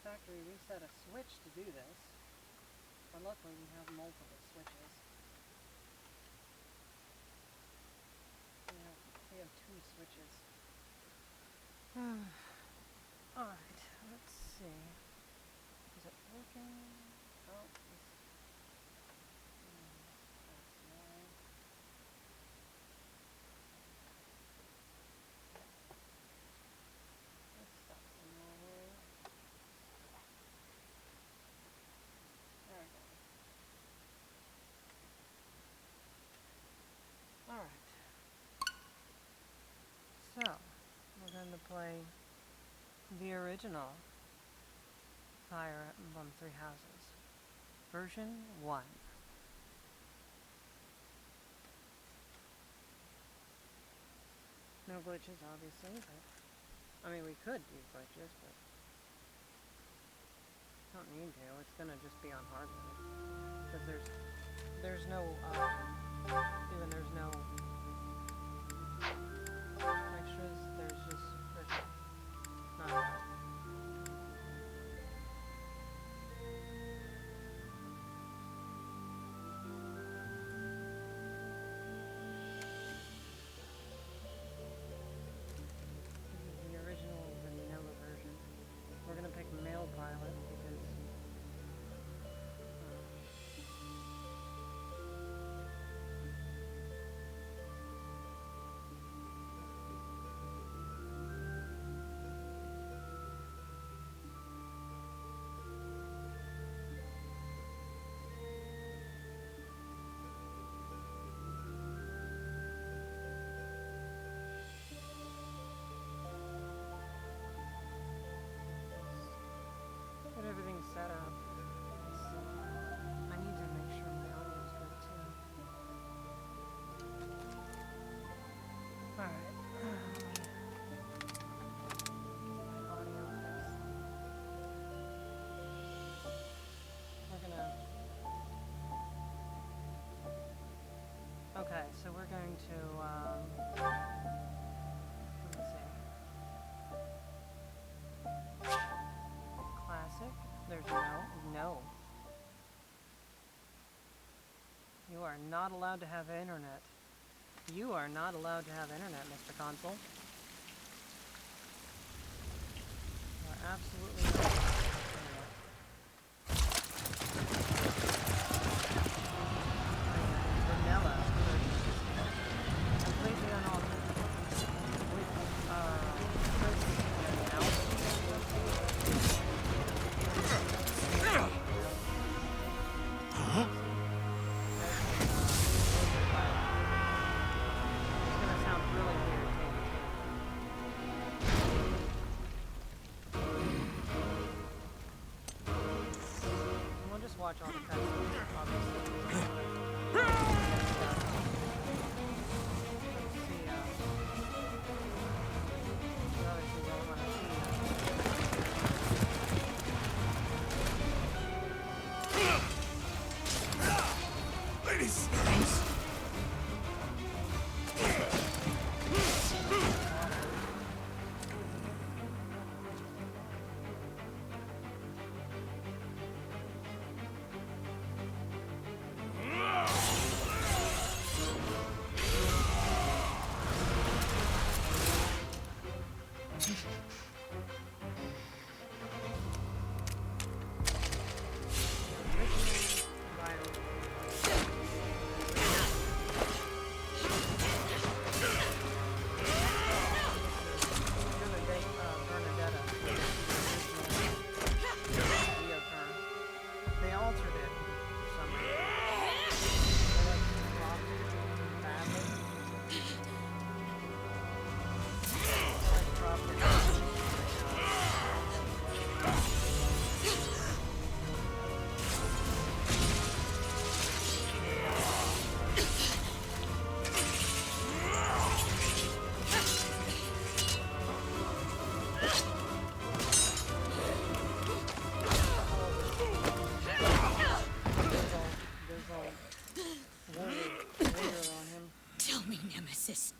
factory reset a switch to do this. But luckily we have multiple switches. We have 2 switches. Alright, let's see. Is it working? Oh, that's why. This stops in Norway. There we go. Alright. So, we're going to play the original Fire Emblem Three Houses. Version 1. No glitches, obviously, but... I mean, we could do glitches, but... don't need to. It's gonna just be on hard mode. Because there's no, there's no extras, there's not enough. This is the original vanilla version. We're gonna pick male Byleth because get everything set up. I need to make sure my audio is good too. Alright. Audio fix. We're gonna... Okay, so we're going to, let me see. Classic. There's no. You are not allowed to have internet. You are not allowed to have internet, Mr. Console. You are absolutely not allowed to have internet. Vanilla version. Completely unaltered. With, watch all the cutscenes, obviously. Let's see, obviously don't want to see Ladies!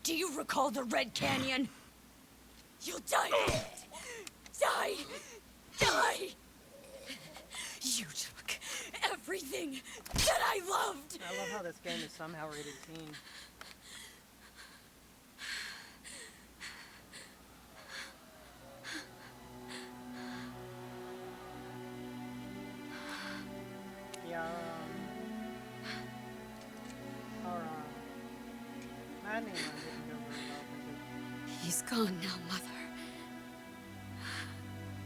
Do you recall the Red Canyon? You'll die in it! Die! Die! You took everything that I loved! I love how this game is somehow rated teen. Yeah, our maddening one didn't go very well because He's gone now, Mother.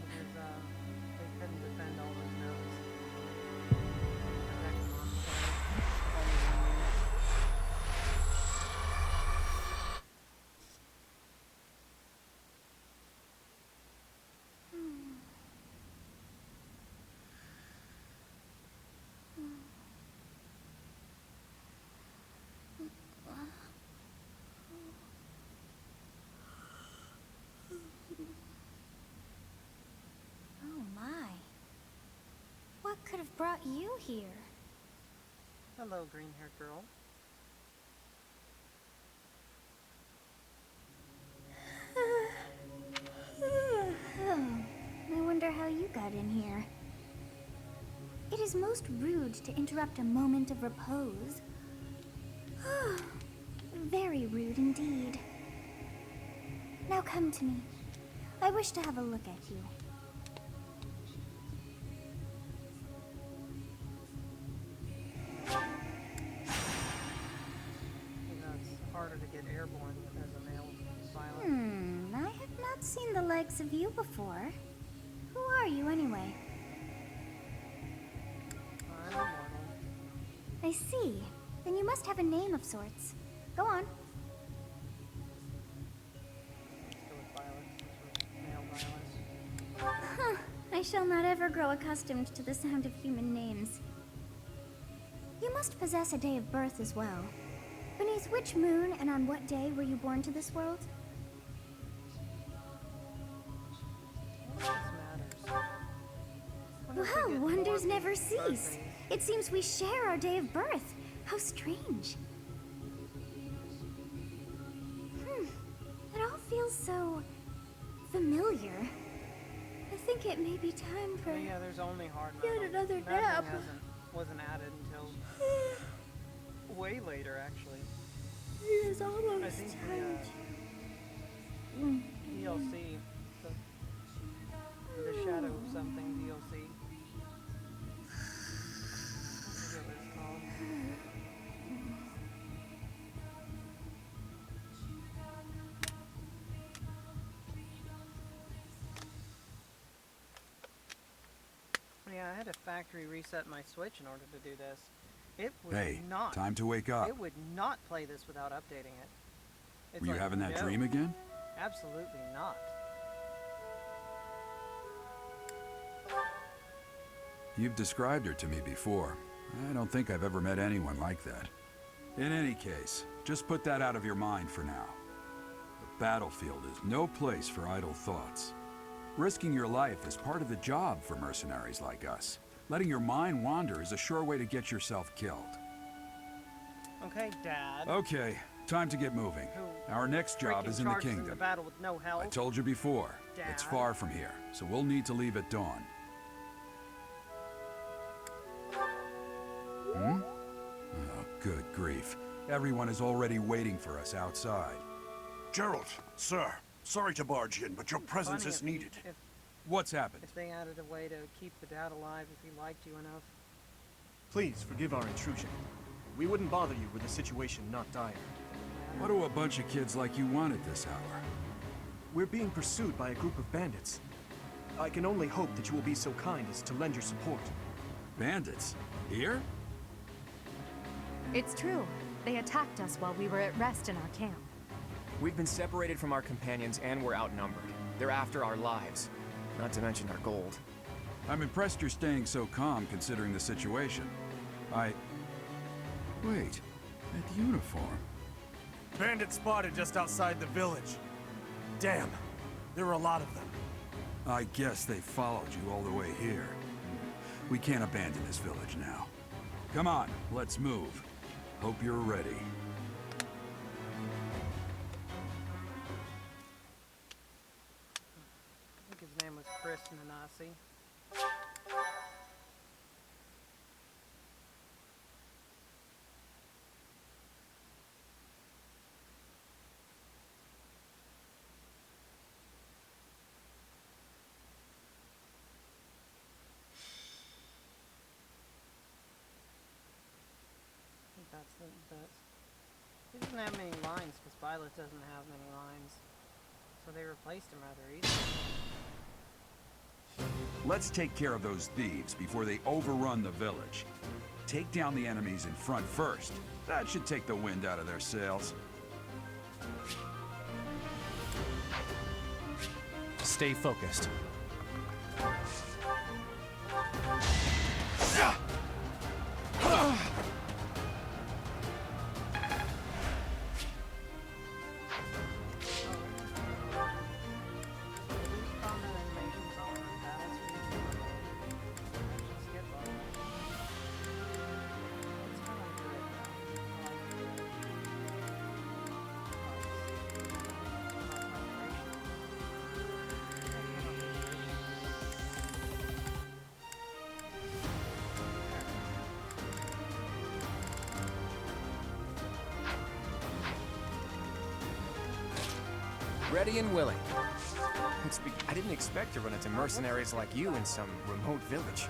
they couldn't defend all those mountains. Protect them on only 1 unit. Oh my. What could have brought you here? Hello, green-haired girl. I wonder how you got in here. It is most rude to interrupt a moment of repose. Very rude indeed. Now come to me. I wish to have a look at you. It's harder to get airborne as a male pilot. I have not seen the likes of you before. Who are you anyway? I'm immortal. I see. Then you must have a name of sorts. Go on. Let's go with Byleth, since we're male Byleth. Huh. I shall not ever grow accustomed to the sound of human names. You must possess a day of birth as well. Beneath which moon and on what day were you born to this world? What matters? Wonder if we Well, get wonders more never birthdays. cease. It seems we share our day of birth. How strange. It all feels so familiar. I think it may be time for Oh, yeah, there's only hard yet mode. another Maddening nap. wasn't added until way later, actually. It is almost I think time. DLC, the Shadow of Something DLC. I forget what it's called. Yeah, I had to factory reset my Switch in order to do this. It would Hey, not. time to wake up. It would not play this without updating it. It's Were you like, having that no, dream again? Absolutely not. You've described her to me before. I don't think I've ever met anyone like that. In any case, just put that out of your mind for now. The battlefield is no place for idle thoughts. Risking your life is part of the job for mercenaries like us. Letting your mind wander is a sure way to get yourself killed. Okay, Dad. Okay, time to get moving. Our next job Freaking is in the charges kingdom. the battle with no help. I told you before, it's Dad. far from here, so we'll need to leave at dawn. Oh, good grief. Everyone is already waiting for us outside. Gerald, sir, sorry to barge in, but your presence Funny is needed. What's happened? If they added a way to keep the dad alive if he liked you enough. Please forgive our intrusion. We wouldn't bother you with a situation not dire. What do a bunch of kids like you want at this hour? We're being pursued by a group of bandits. I can only hope that you will be so kind as to lend your support. Bandits? Here? It's true. They attacked us while we were at rest in our camp. We've been separated from our companions and we're outnumbered. They're after our lives, not to mention our gold. I'm impressed you're staying so calm considering the situation. Wait, that uniform. Bandits spotted just outside the village. Damn, there were a lot of them. I guess they followed you all the way here. We can't abandon this village now. Come on, let's move. Hope you're ready. I think his name was Chris Nanasi. but he doesn't have many lines because Byleth doesn't have many lines. So they replaced him rather easily. Let's take care of those thieves before they overrun the village. Take down the enemies in front first. That should take the wind out of their sails. Stay focused. Ready and willing. I didn't expect to run into mercenaries like you in some remote village.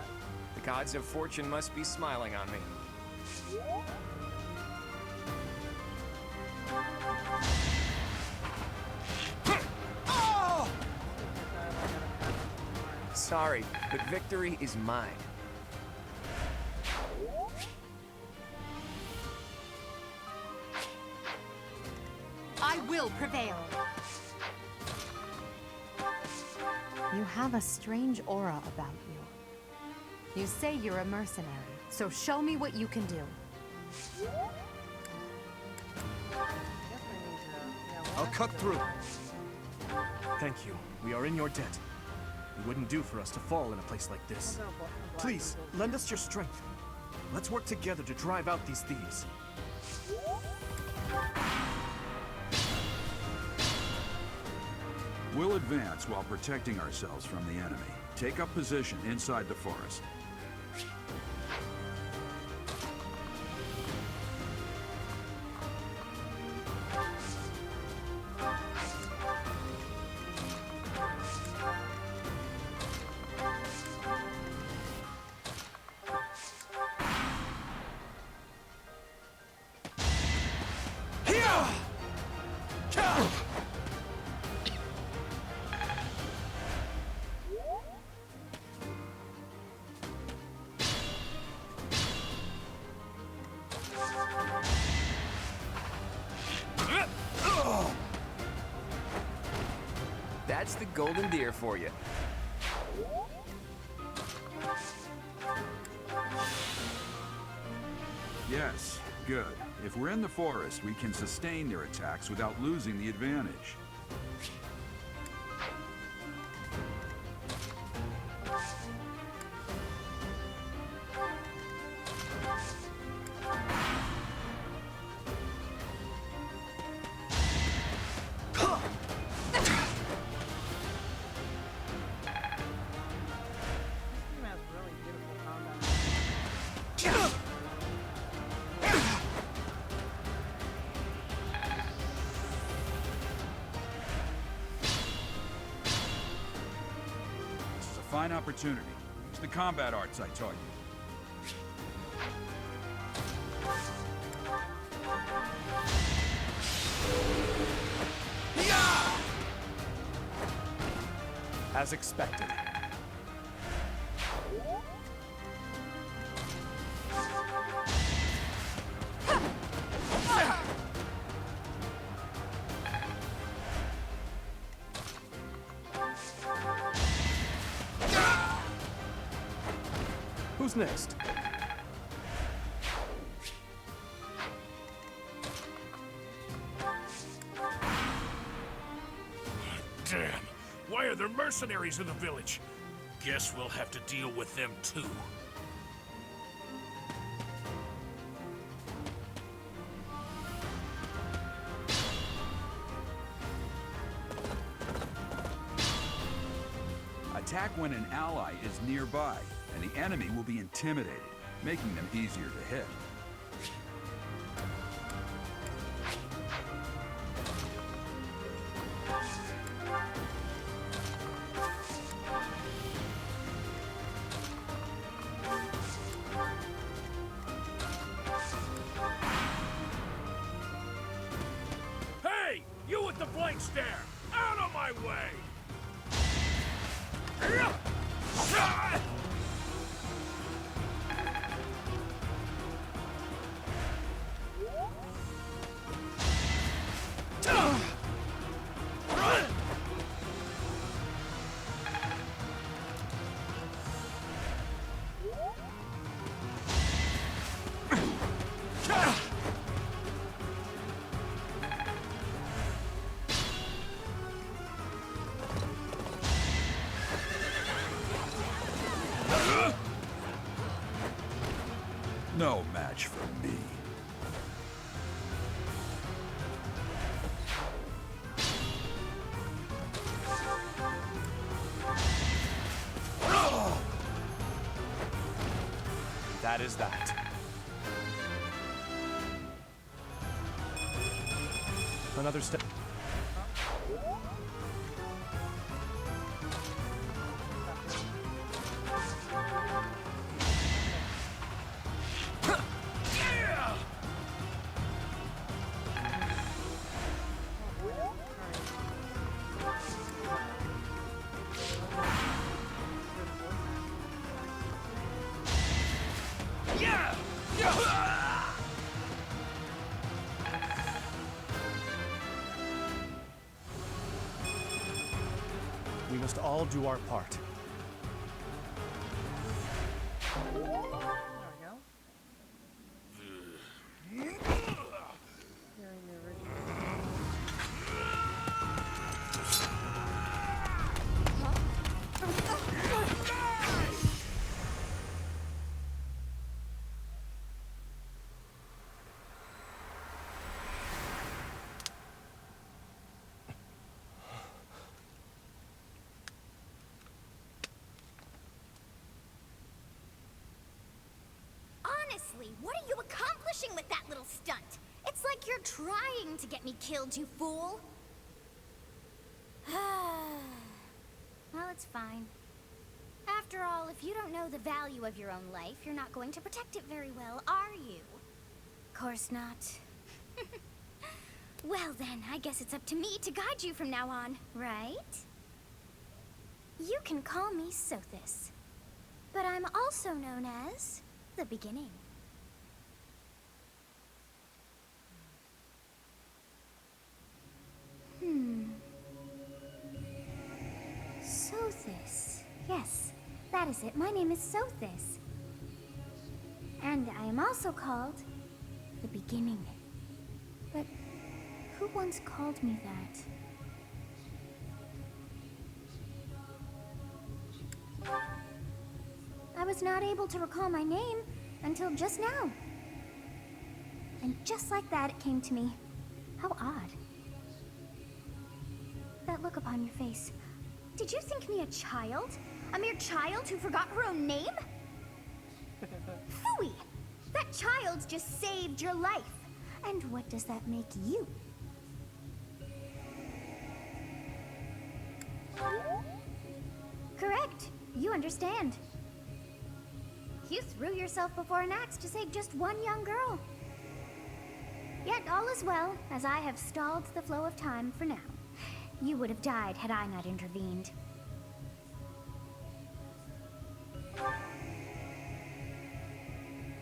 The gods of fortune must be smiling on me. Sorry, but victory is mine. I will prevail. You have a strange aura about you. You say you're a mercenary, so show me what you can do. I'll cut through. Thank you. We are in your debt. It wouldn't do for us to fall in a place like this. Please, lend us your strength. Let's work together to drive out these thieves. We'll advance while protecting ourselves from the enemy. Take up position inside the forest. That's the golden deer for you. Yes, good. If we're in the forest, we can sustain their attacks without losing the advantage. Fine opportunity. Use the combat arts I taught you. As expected. Who's next? Damn! Why are there mercenaries in the village? Guess we'll have to deal with them too. Attack when an ally is nearby, and the enemy will be intimidated, making them easier to hit. You with the blank stare! Out of my way! No match for me. That is that. Another step. We must all do our part. There we go. Hearing the original. Honestly, what are you accomplishing with that little stunt? It's like you're trying to get me killed, you fool. Well, it's fine. After all, if you don't know the value of your own life, you're not going to protect it very well, are you? Course not. Well then, I guess it's up to me to guide you from now on, right? You can call me Sothis, but I'm also known as the Beginning. Sothis. Yes, that is it. My name is Sothis. And I am also called the Beginning. But who once called me that? I was not able to recall my name until just now. And just like that, it came to me. How odd. That look upon your face. Did you think me a child? A mere child who forgot her own name? Phooey! That child just saved your life. And what does that make you? Correct. You understand. You threw yourself before an axe to save just one young girl. Yet all is well, as I have stalled the flow of time for now. You would have died had I not intervened.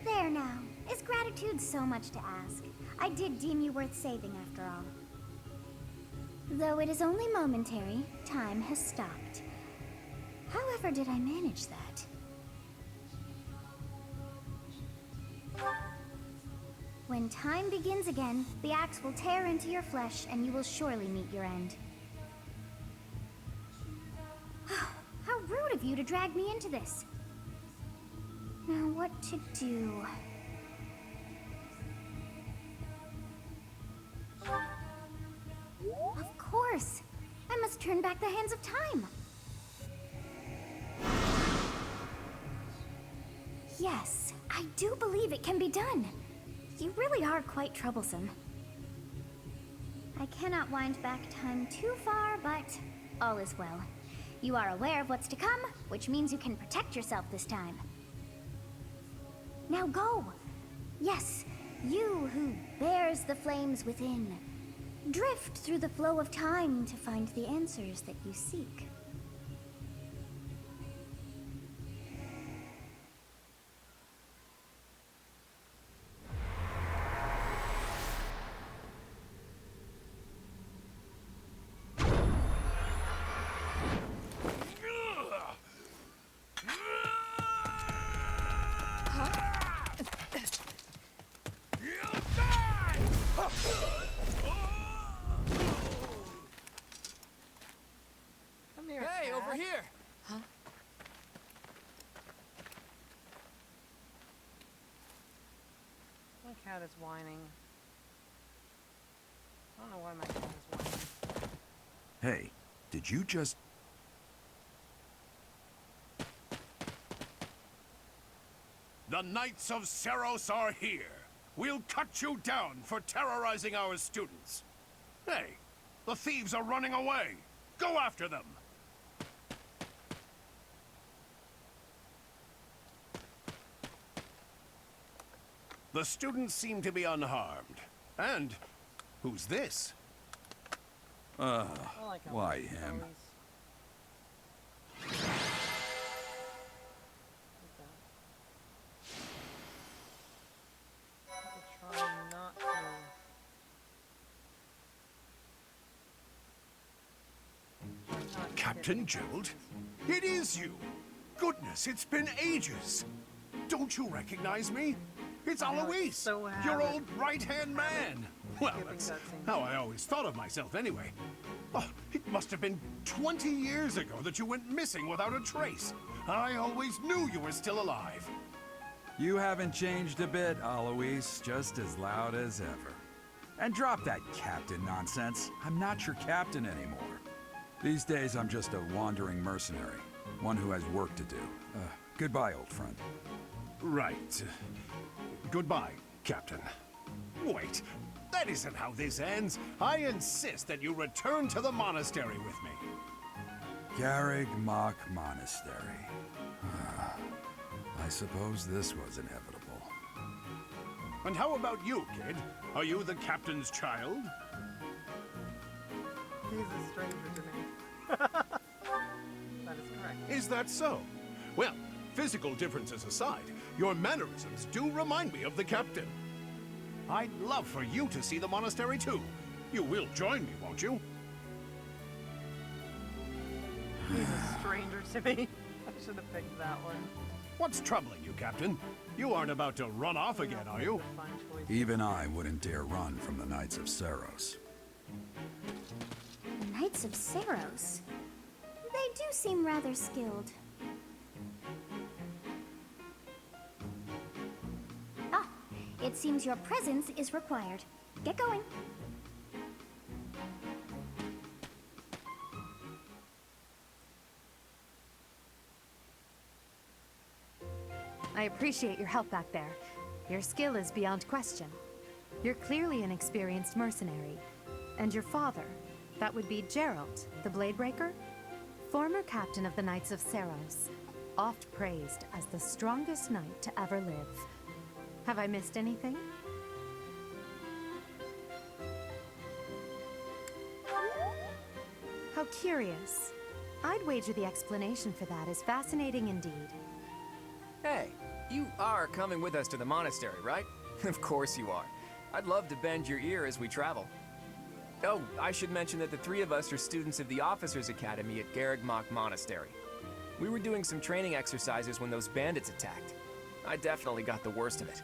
There now. Is gratitude so much to ask? I did deem you worth saving after all. Though it is only momentary, time has stopped. However did I manage that? When time begins again, the axe will tear into your flesh and you will surely meet your end. How rude of you to drag me into this. Now what to do? Of course! I must turn back the hands of time! Yes, I do believe it can be done. You really are quite troublesome. I cannot wind back time too far, but all is well. You are aware of what's to come, which means you can protect yourself this time. Now go! Yes, you who bears the flames within. Drift through the flow of time to find the answers that you seek. Come here, Hey, cat. over here! My cat is whining. I don't know why my cat is whining. Hey, did you just... The Knights of Seros are here. We'll cut you down for terrorizing our students. Hey, the thieves are running away. Go after them. The students seem to be unharmed. And who's this? I like how why he's him? always- Like that. Try not to. Try not to get Captain me Gerald? confused. It is you! Goodness, it's been ages! Don't you recognize me? It's I know, it's Alois, so your habit- old right-hand man! Well, skipping that's cutscenes. how I always thought of myself anyway. Oh, it must have been 20 years ago that you went missing without a trace. I always knew you were still alive. You haven't changed a bit, Alois. Just as loud as ever. And drop that captain nonsense. I'm not your captain anymore. These days, I'm just a wandering mercenary. One who has work to do. Goodbye, old friend. Right. Goodbye, Captain. Wait, that isn't how this ends. I insist that you return to the monastery with me. Garrig Mach Monastery. I suppose this was inevitable. And how about you, kid? Are you the captain's child? He's a stranger to me. That is correct. Is that so? Well, physical differences aside, your mannerisms do remind me of the captain. I'd love for you to see the monastery too. You will join me, won't you? He's a stranger to me. I should have picked that one. What's troubling you, Captain? You aren't about to run off again, are you? Fun choice. Even I wouldn't dare run from the Knights of Seros. The Knights of Seros. They do seem rather skilled. Ah, it seems your presence is required. Get going. I appreciate your help back there. Your skill is beyond question. You're clearly an experienced mercenary. And your father, that would be Gerald, the Bladebreaker? Former captain of the Knights of Seros, oft praised as the strongest knight to ever live. Have I missed anything? How curious. I'd wager the explanation for that is fascinating indeed. Hey, you are coming with us to the monastery, right? Of course you are. I'd love to bend your ear as we travel. Oh, I should mention that the three of us are students of the Officers' Academy at Garrig Mach Monastery. We were doing some training exercises when those bandits attacked. I definitely got the worst of it.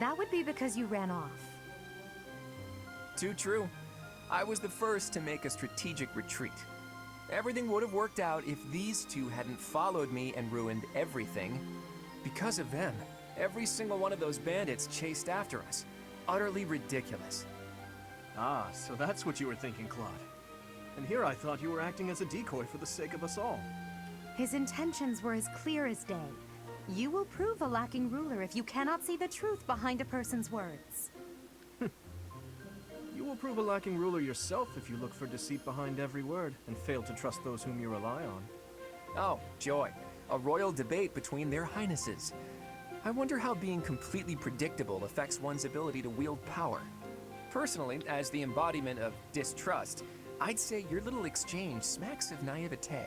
That would be because you ran off. Too true. I was the first to make a strategic retreat. Everything would have worked out if these two hadn't followed me and ruined everything. Because of them, every single one of those bandits chased after us. Utterly ridiculous. Ah, so that's what you were thinking, Claude. And here I thought you were acting as a decoy for the sake of us all. His intentions were as clear as day. You will prove a lacking ruler if you cannot see the truth behind a person's words. You will prove a lacking ruler yourself if you look for deceit behind every word and fail to trust those whom you rely on. Oh, joy. A royal debate between their highnesses. I wonder how being completely predictable affects one's ability to wield power. Personally, as the embodiment of distrust, I'd say your little exchange smacks of naivete.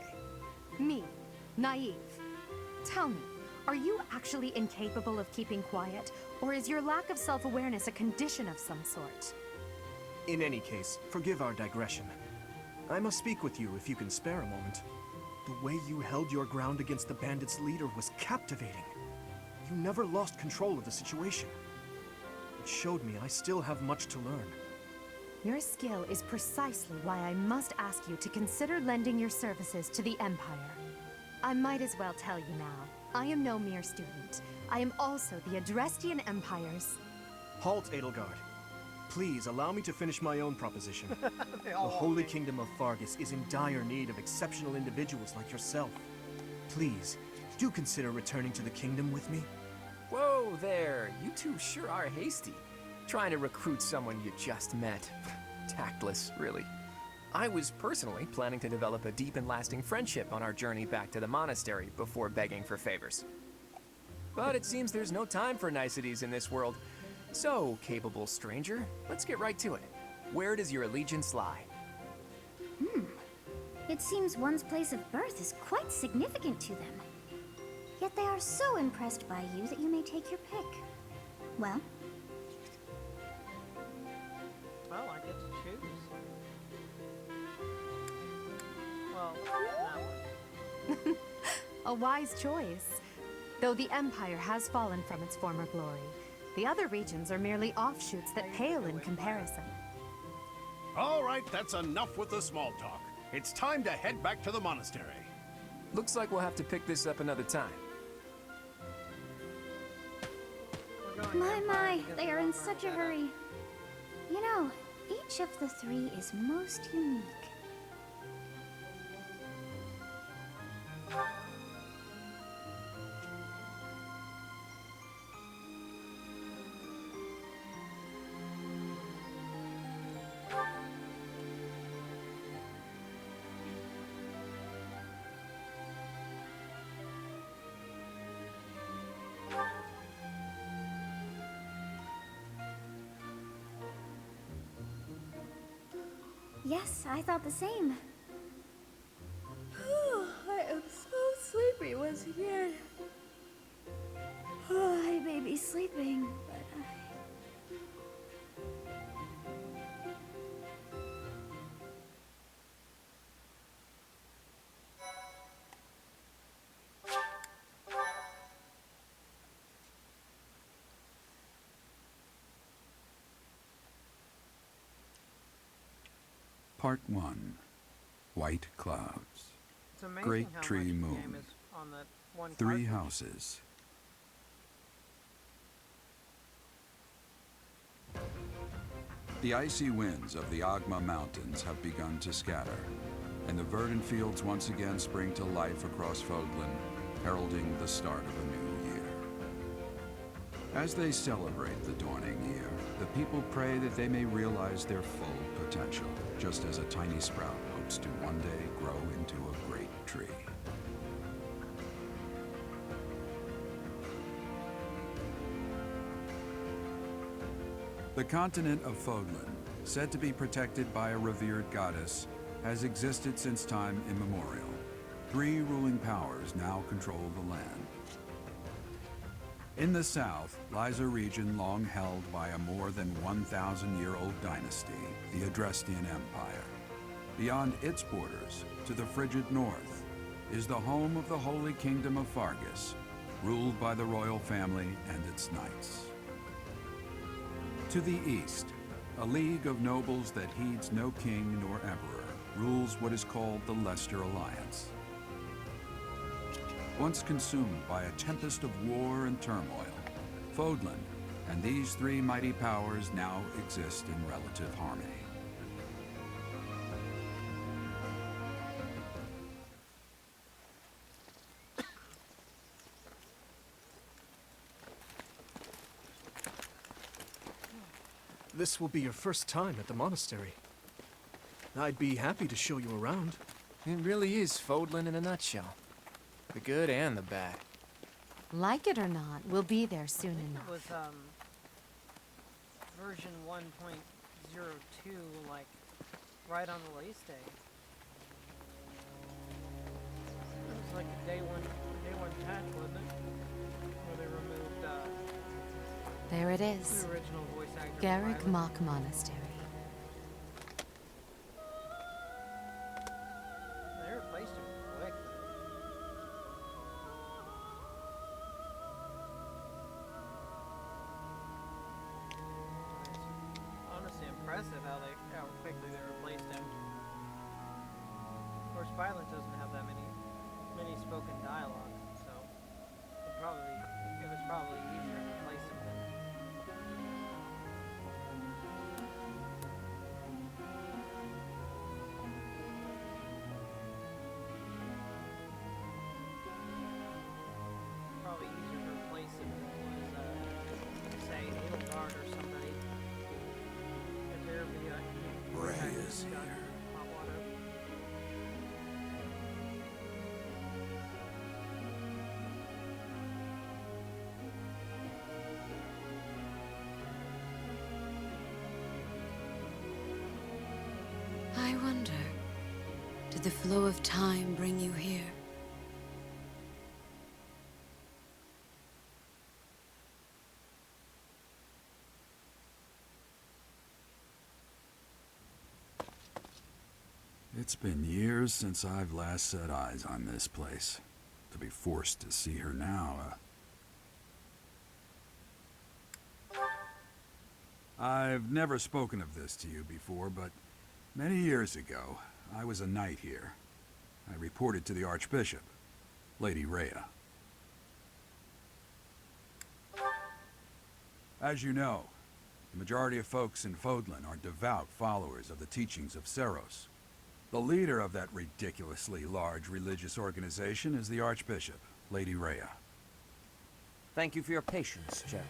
Me, naive. Tell me, are you actually incapable of keeping quiet, or is your lack of self-awareness a condition of some sort? In any case, forgive our digression. I must speak with you if you can spare a moment. The way you held your ground against the bandits' leader was captivating. You never lost control of the situation. It showed me I still have much to learn. Your skill is precisely why I must ask you to consider lending your services to the Empire. I might as well tell you now, I am no mere student. I am also the Adrestian Empire's... Halt, Edelgard. Please allow me to finish my own proposition. They The all want Holy me. Kingdom of Fargus is in dire need of exceptional individuals like yourself. Please, do consider returning to the kingdom with me. Whoa there, you two sure are hasty. Trying to recruit someone you just met. Tactless, really. I was personally planning to develop a deep and lasting friendship on our journey back to the monastery before begging for favors. But it seems there's no time for niceties in this world. So, capable stranger, let's get right to it. Where does your allegiance lie? It seems one's place of birth is quite significant to them. Yet they are so impressed by you that you may take your pick. Well, Well, I get to choose. Well, that one. A wise choice. Though the Empire has fallen from its former glory, the other regions are merely offshoots that pale in comparison. All right, that's enough with the small talk. It's time to head back to the monastery. Looks like we'll have to pick this up another time. We're going my, Empire because they we are in won't such burn a that up. hurry. You know, each of the three is most unique. Yes, I thought the same. I am so sleepy once again. I may be sleeping, but Part 1. White Clouds. It's amazing Great how tree much the moon. game is on that one 3 cartridge. houses. The icy winds of the Agma Mountains have begun to scatter, and the verdant fields once again spring to life across Fogland, heralding the start of a new year. As they celebrate the dawning year, the people pray that they may realize their full potential, just as a tiny sprout hopes to one day grow into a great tree. The continent of Fogland, said to be protected by a revered goddess, has existed since time immemorial. 3 ruling powers now control the land. In the south lies a region long held by a more than 1,000-year-old dynasty, the Adrestian Empire. Beyond its borders, to the frigid north, is the home of the Holy Kingdom of Fargus, ruled by the royal family and its knights. To the east, a league of nobles that heeds no king nor emperor rules what is called the Leicester Alliance. Once consumed by a tempest of war and turmoil, Fogland and these 3 mighty powers now exist in relative harmony. This will be your first time at the monastery. I'd be happy to show you around. It really is Fodlan in a nutshell. The good and the bad. Like it or not, we'll be there soon I think enough. it was version 1.0 02, like, right on the release day. It was like a day one patch, wasn't it? Where they removed, There it is. the original voice actor. Garrick Byleth. Mock Monastery. They replaced him quick. It's honestly impressive how quickly they replaced him. Of course, Byleth doesn't have that many spoken dialogue, so it was probably easier to replace him than. Probably easier to replace him than it was, say, Edelgard or somebody. If there be a Ray is here. hot water. I wonder, did the flow of time bring you here? It's been years since I've last set eyes on this place. To be forced to see her now, I've never spoken of this to you before, but many years ago, I was a knight here. I reported to the Archbishop, Lady Rhea. As you know, the majority of folks in Fodlan are devout followers of the teachings of Seros. The leader of that ridiculously large religious organization is the Archbishop, Lady Rhea. Thank you for your patience, Gerald.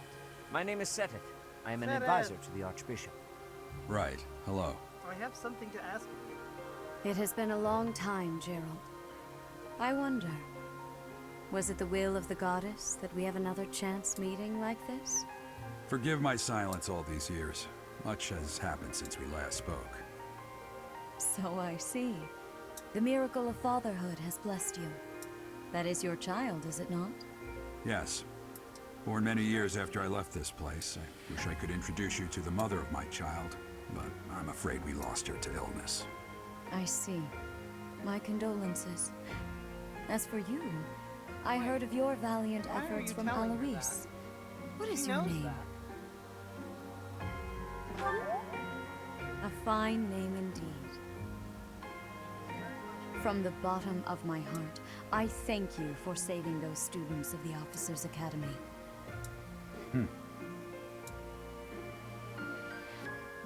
My name is Seteth. I am an Seteth. advisor to the Archbishop. Right, hello. I have something to ask you. It has been a long time, Gerald. I wonder, was it the will of the goddess that we have another chance meeting like this? Forgive my silence all these years. Much has happened since we last spoke. So I see. The miracle of fatherhood has blessed you. That is your child, is it not? Yes. Born many years after I left this place. I wish I could introduce you to the mother of my child, but I'm afraid we lost her to illness. I see. My condolences. As for you, I heard of your valiant Why are efforts you from telling her Alois. What is She your knows name? that. A fine name indeed. From the bottom of my heart, I thank you for saving those students of the Officers' Academy.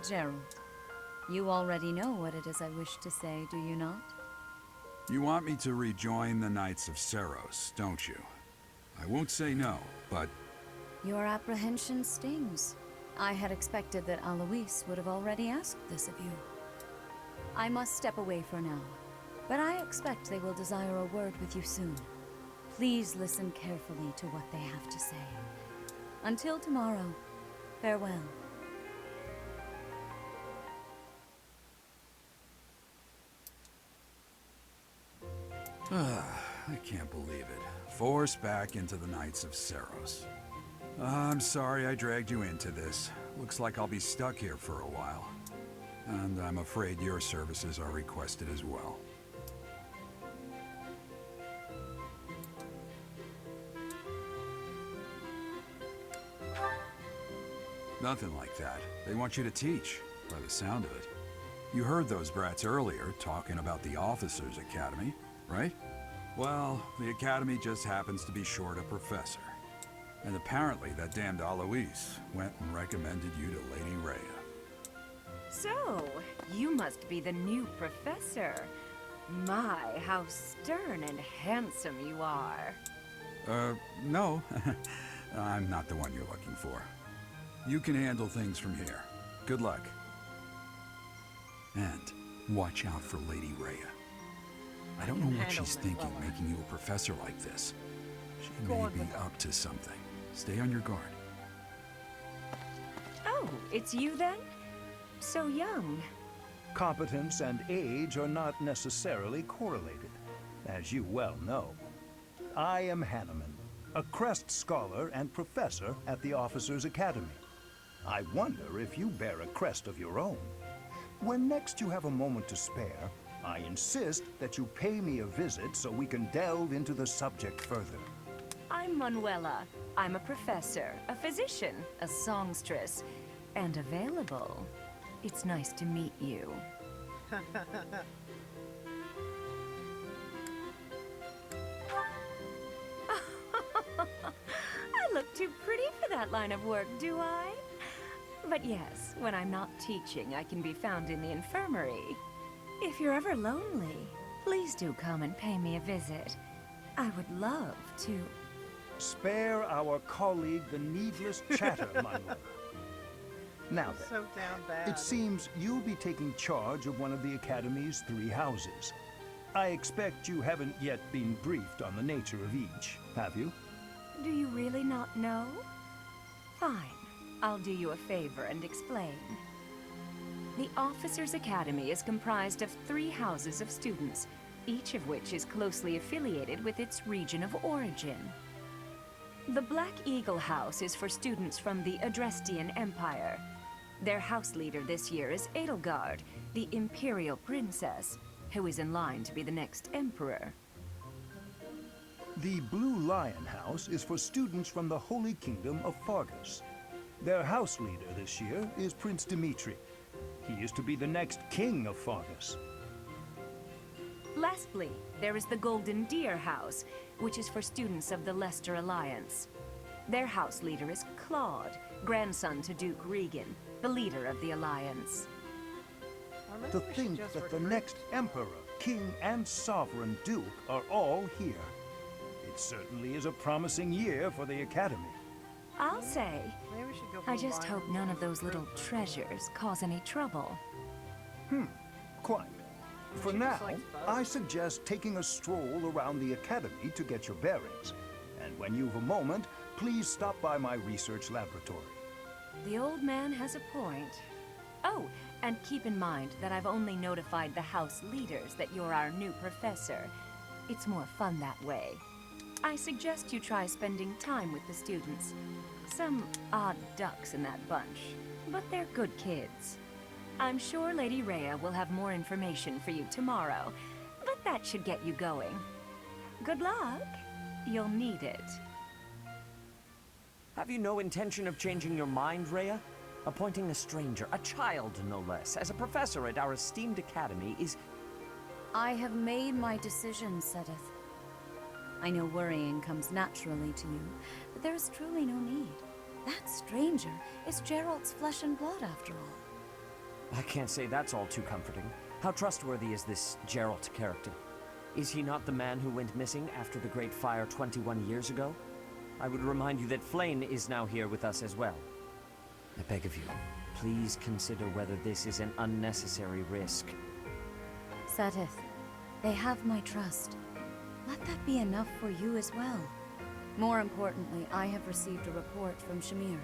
Gerald, you already know what it is I wish to say, do you not? You want me to rejoin the Knights of Seros, don't you? I won't say no, but Your apprehension stings. I had expected that Alois would have already asked this of you. I must step away for now, but I expect they will desire a word with you soon. Please listen carefully to what they have to say. Until tomorrow, farewell. I can't believe it. Forced back into the Knights of Seros. I'm sorry I dragged you into this. Looks like I'll be stuck here for a while. And I'm afraid your services are requested as well. Nothing like that. They want you to teach, by the sound of it. You heard those brats earlier talking about the Officers' Academy, right? Well, the Academy just happens to be short a professor. And apparently that damned Alois went and recommended you to Lady Rhea. So, you must be the new professor. My, how stern and handsome you are. No. I'm not the one you're looking for. You can handle things from here. Good luck. And watch out for Lady Rhea. I don't know what she's thinking making you a professor like this. She may be up to something. Stay on your guard. Oh, it's you then? so young. Competence and age are not necessarily correlated, as you well know. I am Hanneman, a Crest Scholar and Professor at the Officers' Academy. I wonder if you bear a crest of your own. When next you have a moment to spare, I insist that you pay me a visit so we can delve into the subject further. I'm Manuela. I'm a professor, a physician, a songstress, and available. It's nice to meet you. I look too pretty for that line of work, do I? But yes, when I'm not teaching, I can be found in the infirmary. If you're ever lonely, please do come and pay me a visit. I would love to. Spare our colleague the needless chatter, Manuela. Now then, So down bad. it seems you'll be taking charge of one of the Academy's 3 houses. I expect you haven't yet been briefed on the nature of each, have you? Do you really not know? Fine. I'll do you a favor and explain. The Officers' Academy is comprised of 3 houses of students, each of which is closely affiliated with its region of origin. The Black Eagle House is for students from the Adrestian Empire. Their house leader this year is Edelgard, the Imperial Princess, who is in line to be the next Emperor. The Blue Lion House is for students from the Holy Kingdom of Fargus. Their house leader this year is Prince Dimitri. He is to be the next king of Fargus. Lastly, there is the Golden Deer House, which is for students of the Leicester Alliance. Their house leader is Claude, grandson to Duke Regan, the leader of the Alliance. Or maybe To we should think just that the recruit- next Emperor, King, and Sovereign Duke are all here. It certainly is a promising year for the Academy. I'll say, Maybe we should go I Blue just Lion hope none of and those little recruit- treasures cause any trouble. Quite. For She now, just likes Buzz. I suggest taking a stroll around the Academy to get your bearings. And when you've a moment, please stop by my research laboratory. The old man has a point. Oh, and keep in mind that I've only notified the house leaders that you're our new professor. It's more fun that way. I suggest you try spending time with the students. Some odd ducks in that bunch, but they're good kids. I'm sure Lady Rhea will have more information for you tomorrow, but that should get you going. Good luck. You'll need it. Have you no intention of changing your mind, Rhea? Appointing a stranger, a child no less, as a professor at our esteemed academy is... I have made my decision, Sedith. I know worrying comes naturally to you, but there is truly no need. That stranger is Gerald's flesh and blood, after all. I can't say that's all too comforting. How trustworthy is this Gerald character? Is he not the man who went missing after the Great Fire 21 years ago? I would remind you that Flane is now here with us as well. I beg of you, please consider whether this is an unnecessary risk. Sedith, they have my trust. Let that be enough for you as well. More importantly, I have received a report from Shamir.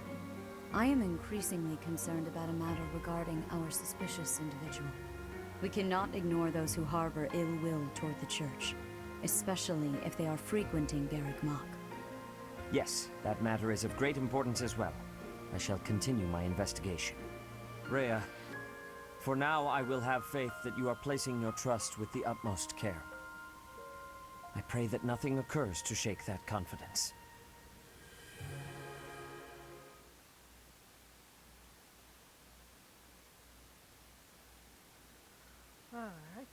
I am increasingly concerned about a matter regarding our suspicious individual. We cannot ignore those who harbor ill will toward the Church, especially if they are frequenting Garrick Mach. Yes, that matter is of great importance as well. I shall continue my investigation. Rhea, for now I will have faith that you are placing your trust with the utmost care. I pray that nothing occurs to shake that confidence. Alright.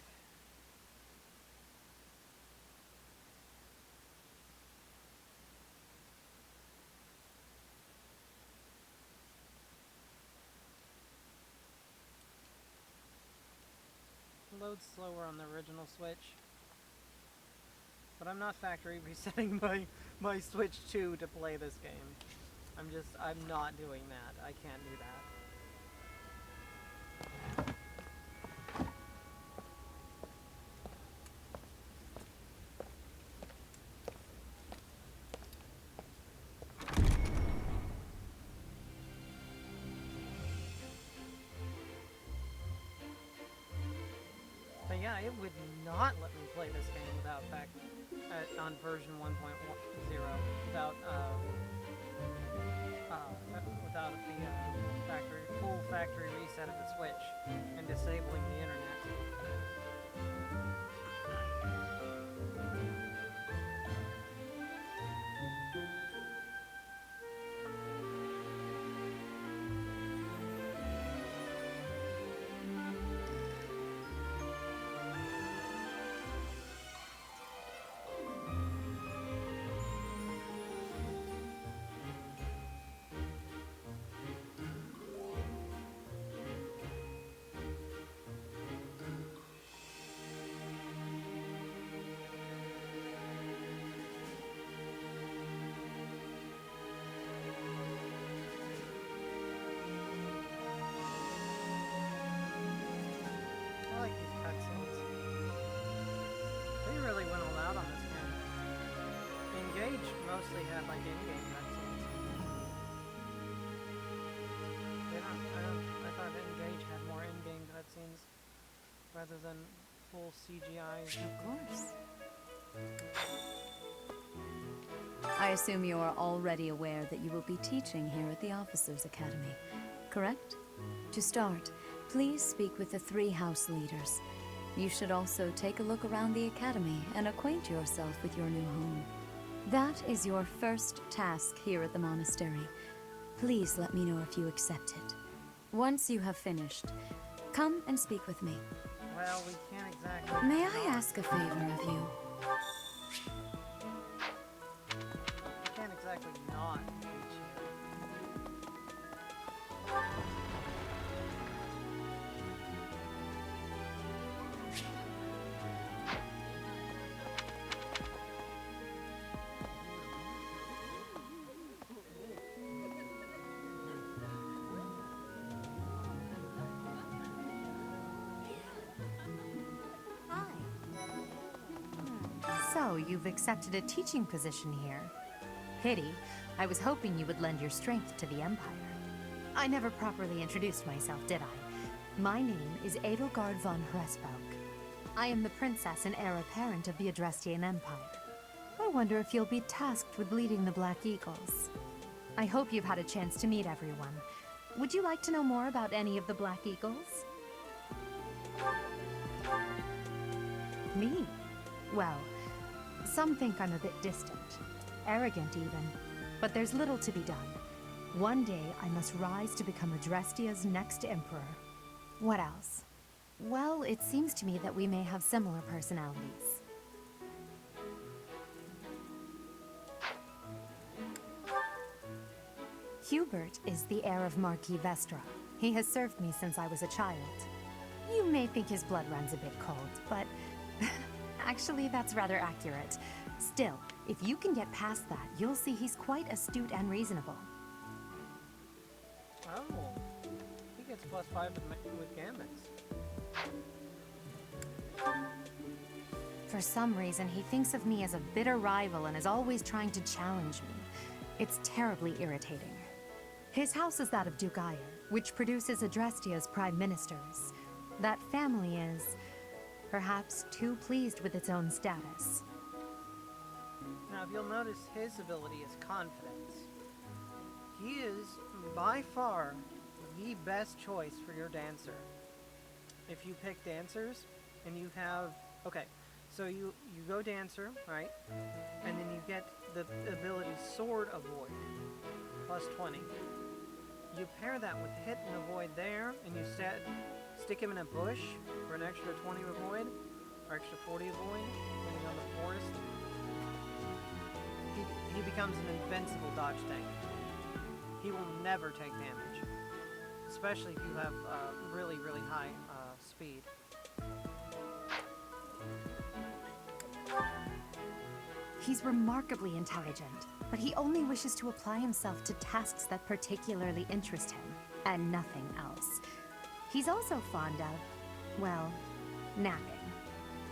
Loads slower on the original Switch. But I'm not factory resetting my Switch 2 to play this game. I'm not doing that. I can't do that. But yeah, it would not let me play this game without on version 1.0 without without the full factory reset of the Switch and disabling the internet. I like these cutscenes. They really went all out on this game. Engage mostly had like in-game cutscenes. I thought Engage had more in-game cutscenes rather than full CGI. Of course. I assume you are already aware that you will be teaching here at the Officers' Academy, correct? To start, please speak with the 3 house leaders. You should also take a look around the academy and acquaint yourself with your new home. That is your first task here at the monastery. Please let me know if you accept it. Once you have finished, come and speak with me. Well, we can't exactly... May I ask a favor of you? We can't exactly not teach here. So, you've accepted a teaching position here. Pity. I was hoping you would lend your strength to the Empire. I never properly introduced myself, did I? My name is Edelgard von Hresbauk. I am the princess and heir apparent of the Adrestian Empire. I wonder if you'll be tasked with leading the Black Eagles. I hope you've had a chance to meet everyone. Would you like to know more about any of the Black Eagles? Me? Well, some think I'm a bit distant, arrogant even, but there's little to be done. One day I must rise to become Adrestia's next emperor. What else? Well, it seems to me that we may have similar personalities. Hubert is the heir of Marquis Vestra. He has served me since I was a child. You may think his blood runs a bit cold, but actually that's rather accurate. Still, if you can get past that, you'll see he's quite astute and reasonable. Oh, he gets +5 with gambits. For some reason, he thinks of me as a bitter rival and is always trying to challenge me. It's terribly irritating. His house is that of Duke Ayer, which produces Adrestia's prime ministers. That family is, perhaps, too pleased with its own status. Now, if you'll notice, his ability is confidence. He is, by far, the best choice for your dancer. If you pick dancers, and you have... Okay, so you go dancer, right? And then you get the ability Sword Avoid, +20. You pair that with Hit and Avoid there, and you stick him in a bush for an extra 20 avoid, or extra 40 avoid, depending on the forest. He becomes an invincible dodge tank. He will never take damage, especially if you have really, really high speed. He's remarkably intelligent, but he only wishes to apply himself to tasks that particularly interest him, and nothing else. He's also fond of, well, napping.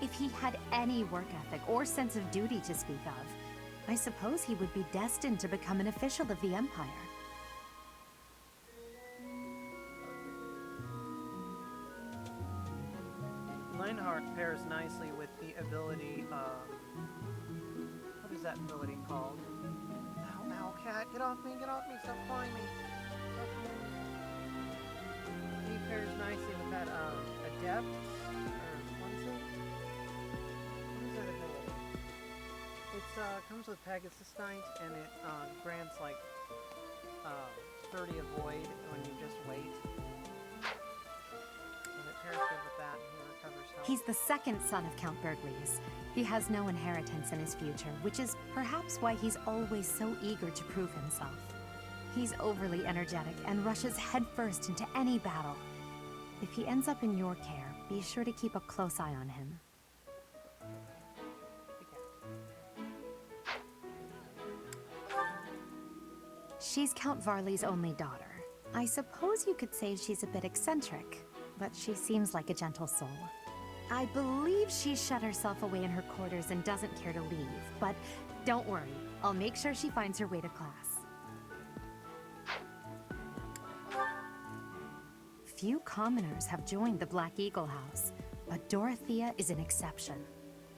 If he had any work ethic or sense of duty to speak of, I suppose he would be destined to become an official of the Empire. Linhardt pairs nicely with the ability, what is that ability called? Ow, ow, cat, get off me, stop clawing me. Stop clawing me. He pairs nicely with that, adept, or what is it? What is that ability? It's, comes with Pegasus Knight, and it, grants, like, sturdy avoid when you just wait. And it pairs good with that, and he recovers health. He's the second son of Count Burgleys. He has no inheritance in his future, which is perhaps why he's always so eager to prove himself. He's overly energetic and rushes headfirst into any battle. If he ends up in your care, be sure to keep a close eye on him. She's Count Varley's only daughter. I suppose you could say she's a bit eccentric, but she seems like a gentle soul. I believe she shut herself away in her quarters and doesn't care to leave, but don't worry, I'll make sure she finds her way to class. Few commoners have joined the Black Eagle House, but Dorothea is an exception.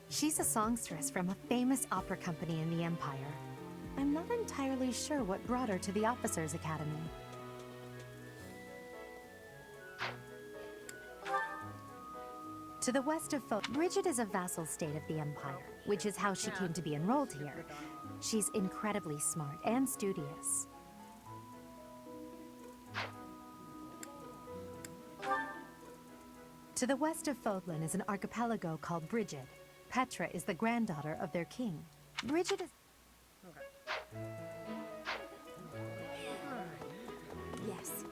She's a songstress from a famous opera company in the Empire. I'm not entirely sure what brought her to the Officers' Academy. To the west of Bridget is a vassal state of the Empire, which is how she came to be enrolled here. She's incredibly smart and studious. To the west of Fodlan is an archipelago called Bridget. Petra is the granddaughter of their king. Bridget is... Yes.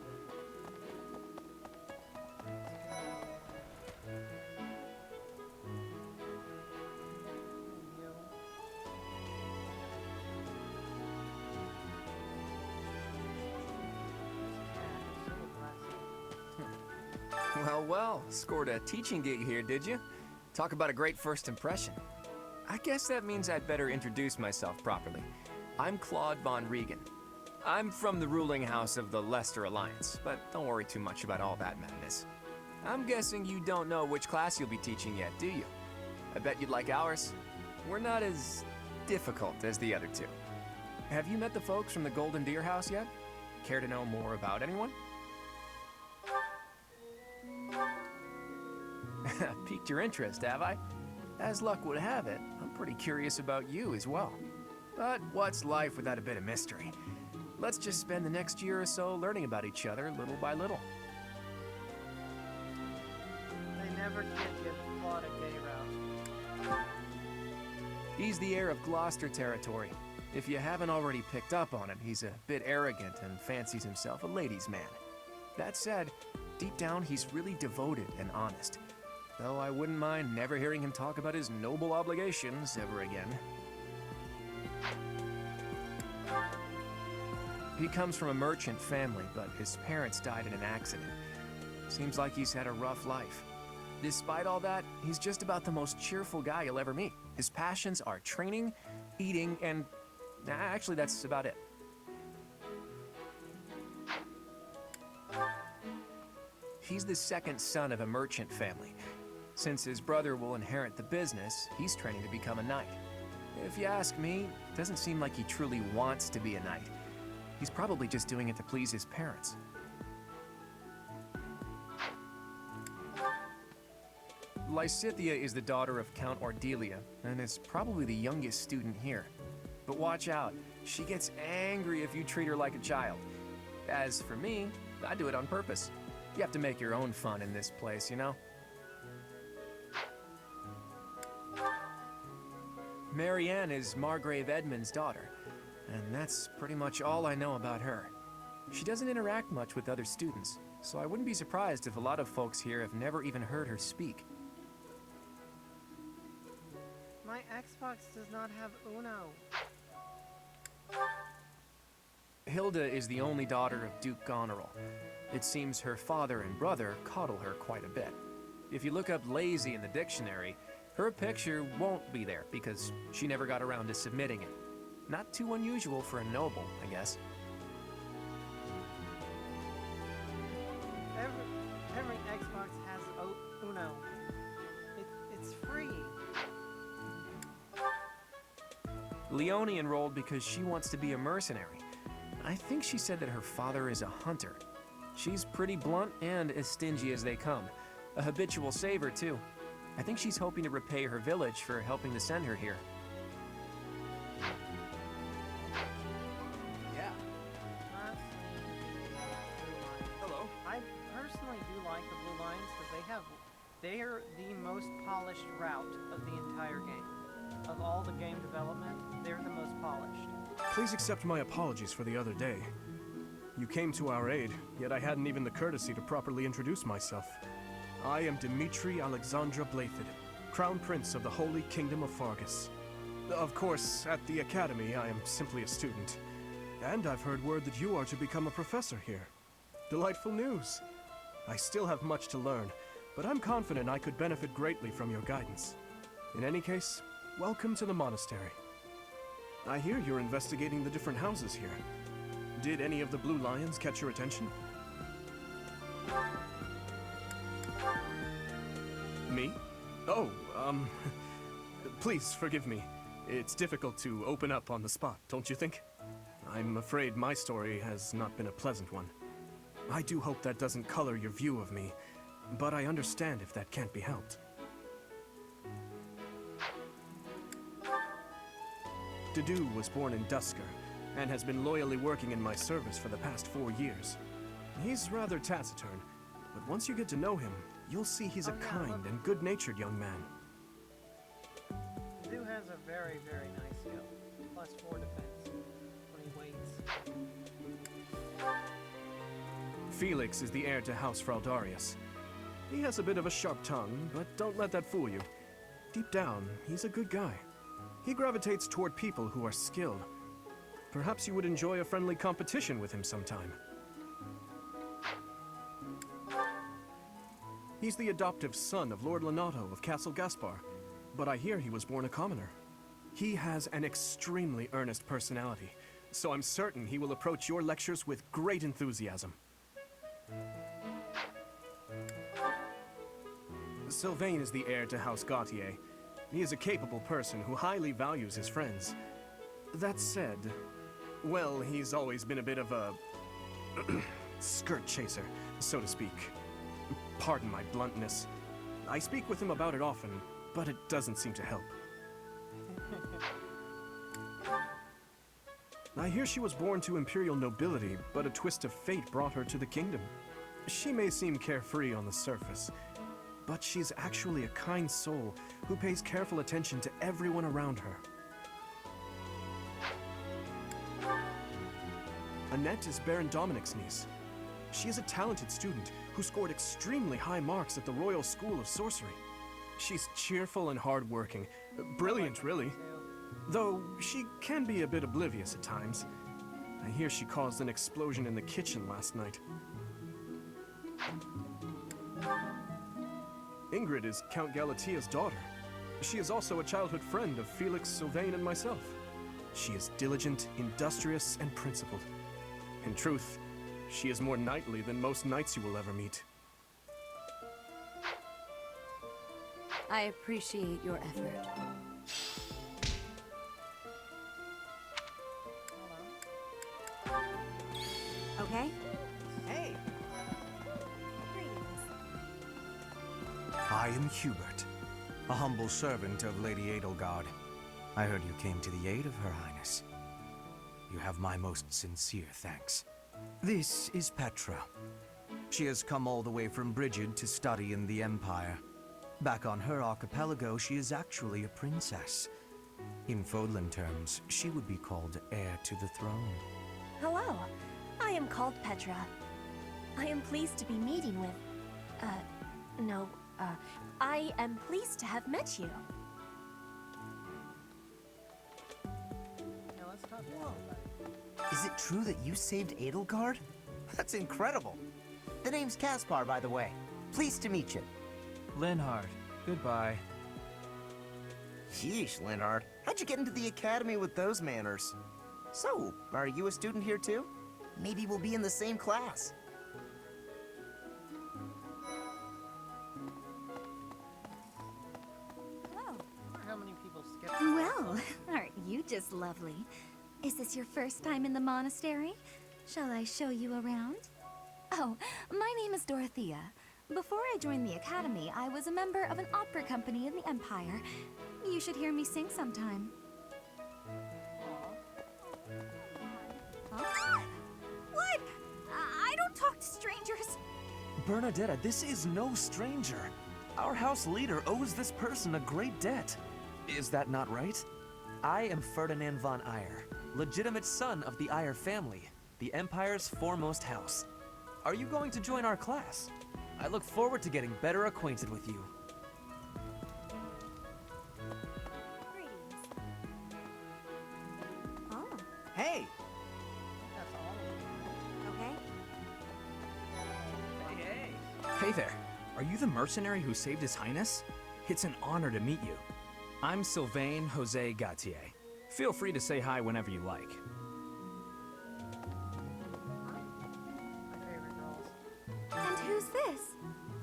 Well, well, scored a teaching gig here, did you? Talk about a great first impression. I guess that means I'd better introduce myself properly. I'm Claude von Regan. I'm from the ruling house of the Leicester Alliance, but don't worry too much about all that madness. I'm guessing you don't know which class you'll be teaching yet, do you? I bet you'd like ours. We're not as difficult as the other two. Have you met the folks from the Golden Deer House yet? Care to know more about anyone? Piqued your interest, have I? As luck would have it, I'm pretty curious about you as well. But what's life without a bit of mystery? Let's just spend the next year or so learning about each other little by little. They never did give Claude a gay route. He's the heir of Gloucester territory. If you haven't already picked up on it, he's a bit arrogant and fancies himself a ladies' man. That said, deep down he's really devoted and honest. Though I wouldn't mind never hearing him talk about his noble obligations ever again. He comes from a merchant family, but his parents died in an accident. Seems like he's had a rough life. Despite all that, he's just about the most cheerful guy you'll ever meet. His passions are training, eating, and... actually, that's about it. He's the second son of a merchant family. Since his brother will inherit the business, he's training to become a knight. If you ask me, it doesn't seem like he truly wants to be a knight. He's probably just doing it to please his parents. Lysithea is the daughter of Count Ordelia, and is probably the youngest student here. But watch out, she gets angry if you treat her like a child. As for me, I do it on purpose. You have to make your own fun in this place, you know? Marianne is Margrave Edmund's daughter, and that's pretty much all I know about her. She doesn't interact much with other students, so I wouldn't be surprised if a lot of folks here have never even heard her speak. My Xbox does not have Uno. Hilda is the only daughter of Duke Goneril. It seems her father and brother coddle her quite a bit. If you look up lazy in the dictionary, her picture won't be there because she never got around to submitting it. Not too unusual for a noble, I guess. Every Xbox has Uno. Leonie enrolled because she wants to be a mercenary. I think she said that her father is a hunter. She's pretty blunt and as stingy as they come. A habitual saver, too. I think she's hoping to repay her village for helping to send her here. Yeah. Hello. I personally do like the Blue Lions because they're the most polished route of the entire game. Of all the game development, they're the most polished. Please accept my apologies for the other day. You came to our aid, yet I hadn't even the courtesy to properly introduce myself. I am Dimitri Alexandra Byleth, Crown Prince of the Holy Kingdom of Fargus. Of course, at the Academy, I am simply a student. And I've heard word that you are to become a professor here. Delightful news. I still have much to learn, but I'm confident I could benefit greatly from your guidance. In any case, welcome to the monastery. I hear you're investigating the different houses here. Did any of the Blue Lions catch your attention? Me? Oh, please forgive me. It's difficult to open up on the spot, don't you think? I'm afraid my story has not been a pleasant one. I do hope that doesn't color your view of me, but I understand if that can't be helped. Dedu was born in Dusker, and has been loyally working in my service for the past 4 years. He's rather taciturn, but once you get to know him, you'll see he's a kind and good-natured young man. Dedu has a very, very nice skill. +4 defense when he waits. Felix is the heir to House Fraldarius. He has a bit of a sharp tongue, but don't let that fool you. Deep down, he's a good guy. He gravitates toward people who are skilled. Perhaps you would enjoy a friendly competition with him sometime. He's the adoptive son of Lord Lenato of Castle Gaspar, but I hear he was born a commoner. He has an extremely earnest personality, so I'm certain he will approach your lectures with great enthusiasm. Sylvain is the heir to House Gautier. He is a capable person who highly values his friends. That said, well, he's always been a bit of a skirt chaser, so to speak. Pardon my bluntness. I speak with him about it often, but it doesn't seem to help. I hear she was born to imperial nobility, but a twist of fate brought her to the kingdom. She may seem carefree on the surface, but she's actually a kind soul who pays careful attention to everyone around her. Annette is Baron Dominic's niece. She is a talented student who scored extremely high marks at the Royal School of Sorcery. She's cheerful and hardworking. Brilliant, really. Though she can be a bit oblivious at times. I hear she caused an explosion in the kitchen last night. Ingrid is Count Galatia's daughter. She is also a childhood friend of Felix, Sylvain, and myself. She is diligent, industrious, and principled. In truth, she is more knightly than most knights you will ever meet. I appreciate your effort. Okay? Hey! I am Hubert, a humble servant of Lady Edelgard. I heard you came to the aid of Her Highness. You have my most sincere thanks. This is Petra. She has come all the way from Brigid to study in the Empire. Back on her archipelago, she is actually a princess. In Fodlan terms, she would be called heir to the throne. Hello. I am called Petra. I am pleased to be meeting with... I am pleased to have met you. Now let's talk about it. Is it true that you saved Edelgard? That's incredible. The name's Caspar, by the way. Pleased to meet you. Linhard, goodbye. Sheesh, Linhard. How'd you get into the academy with those manners? So, are you a student here too? Maybe we'll be in the same class. How many people skip? Well, are you just lovely. Is this your first time in the monastery? Shall I show you around? Oh, my name is Dorothea. Before I joined the academy, I was a member of an opera company in the Empire. You should hear me sing sometime. Huh? What? I don't talk to strangers. Bernadetta, this is no stranger. Our house leader owes this person a great debt. Is that not right? I am Ferdinand von Eyre, legitimate son of the Eyre family, the Empire's foremost house. Are you going to join our class? I look forward to getting better acquainted with you. Greetings. Oh, Hey! That's all. okay. Hey there. Are you the mercenary who saved His Highness? It's an honor to meet you. I'm Sylvain Jose Gautier. Feel free to say hi whenever you like. My favorite girls. And who's this?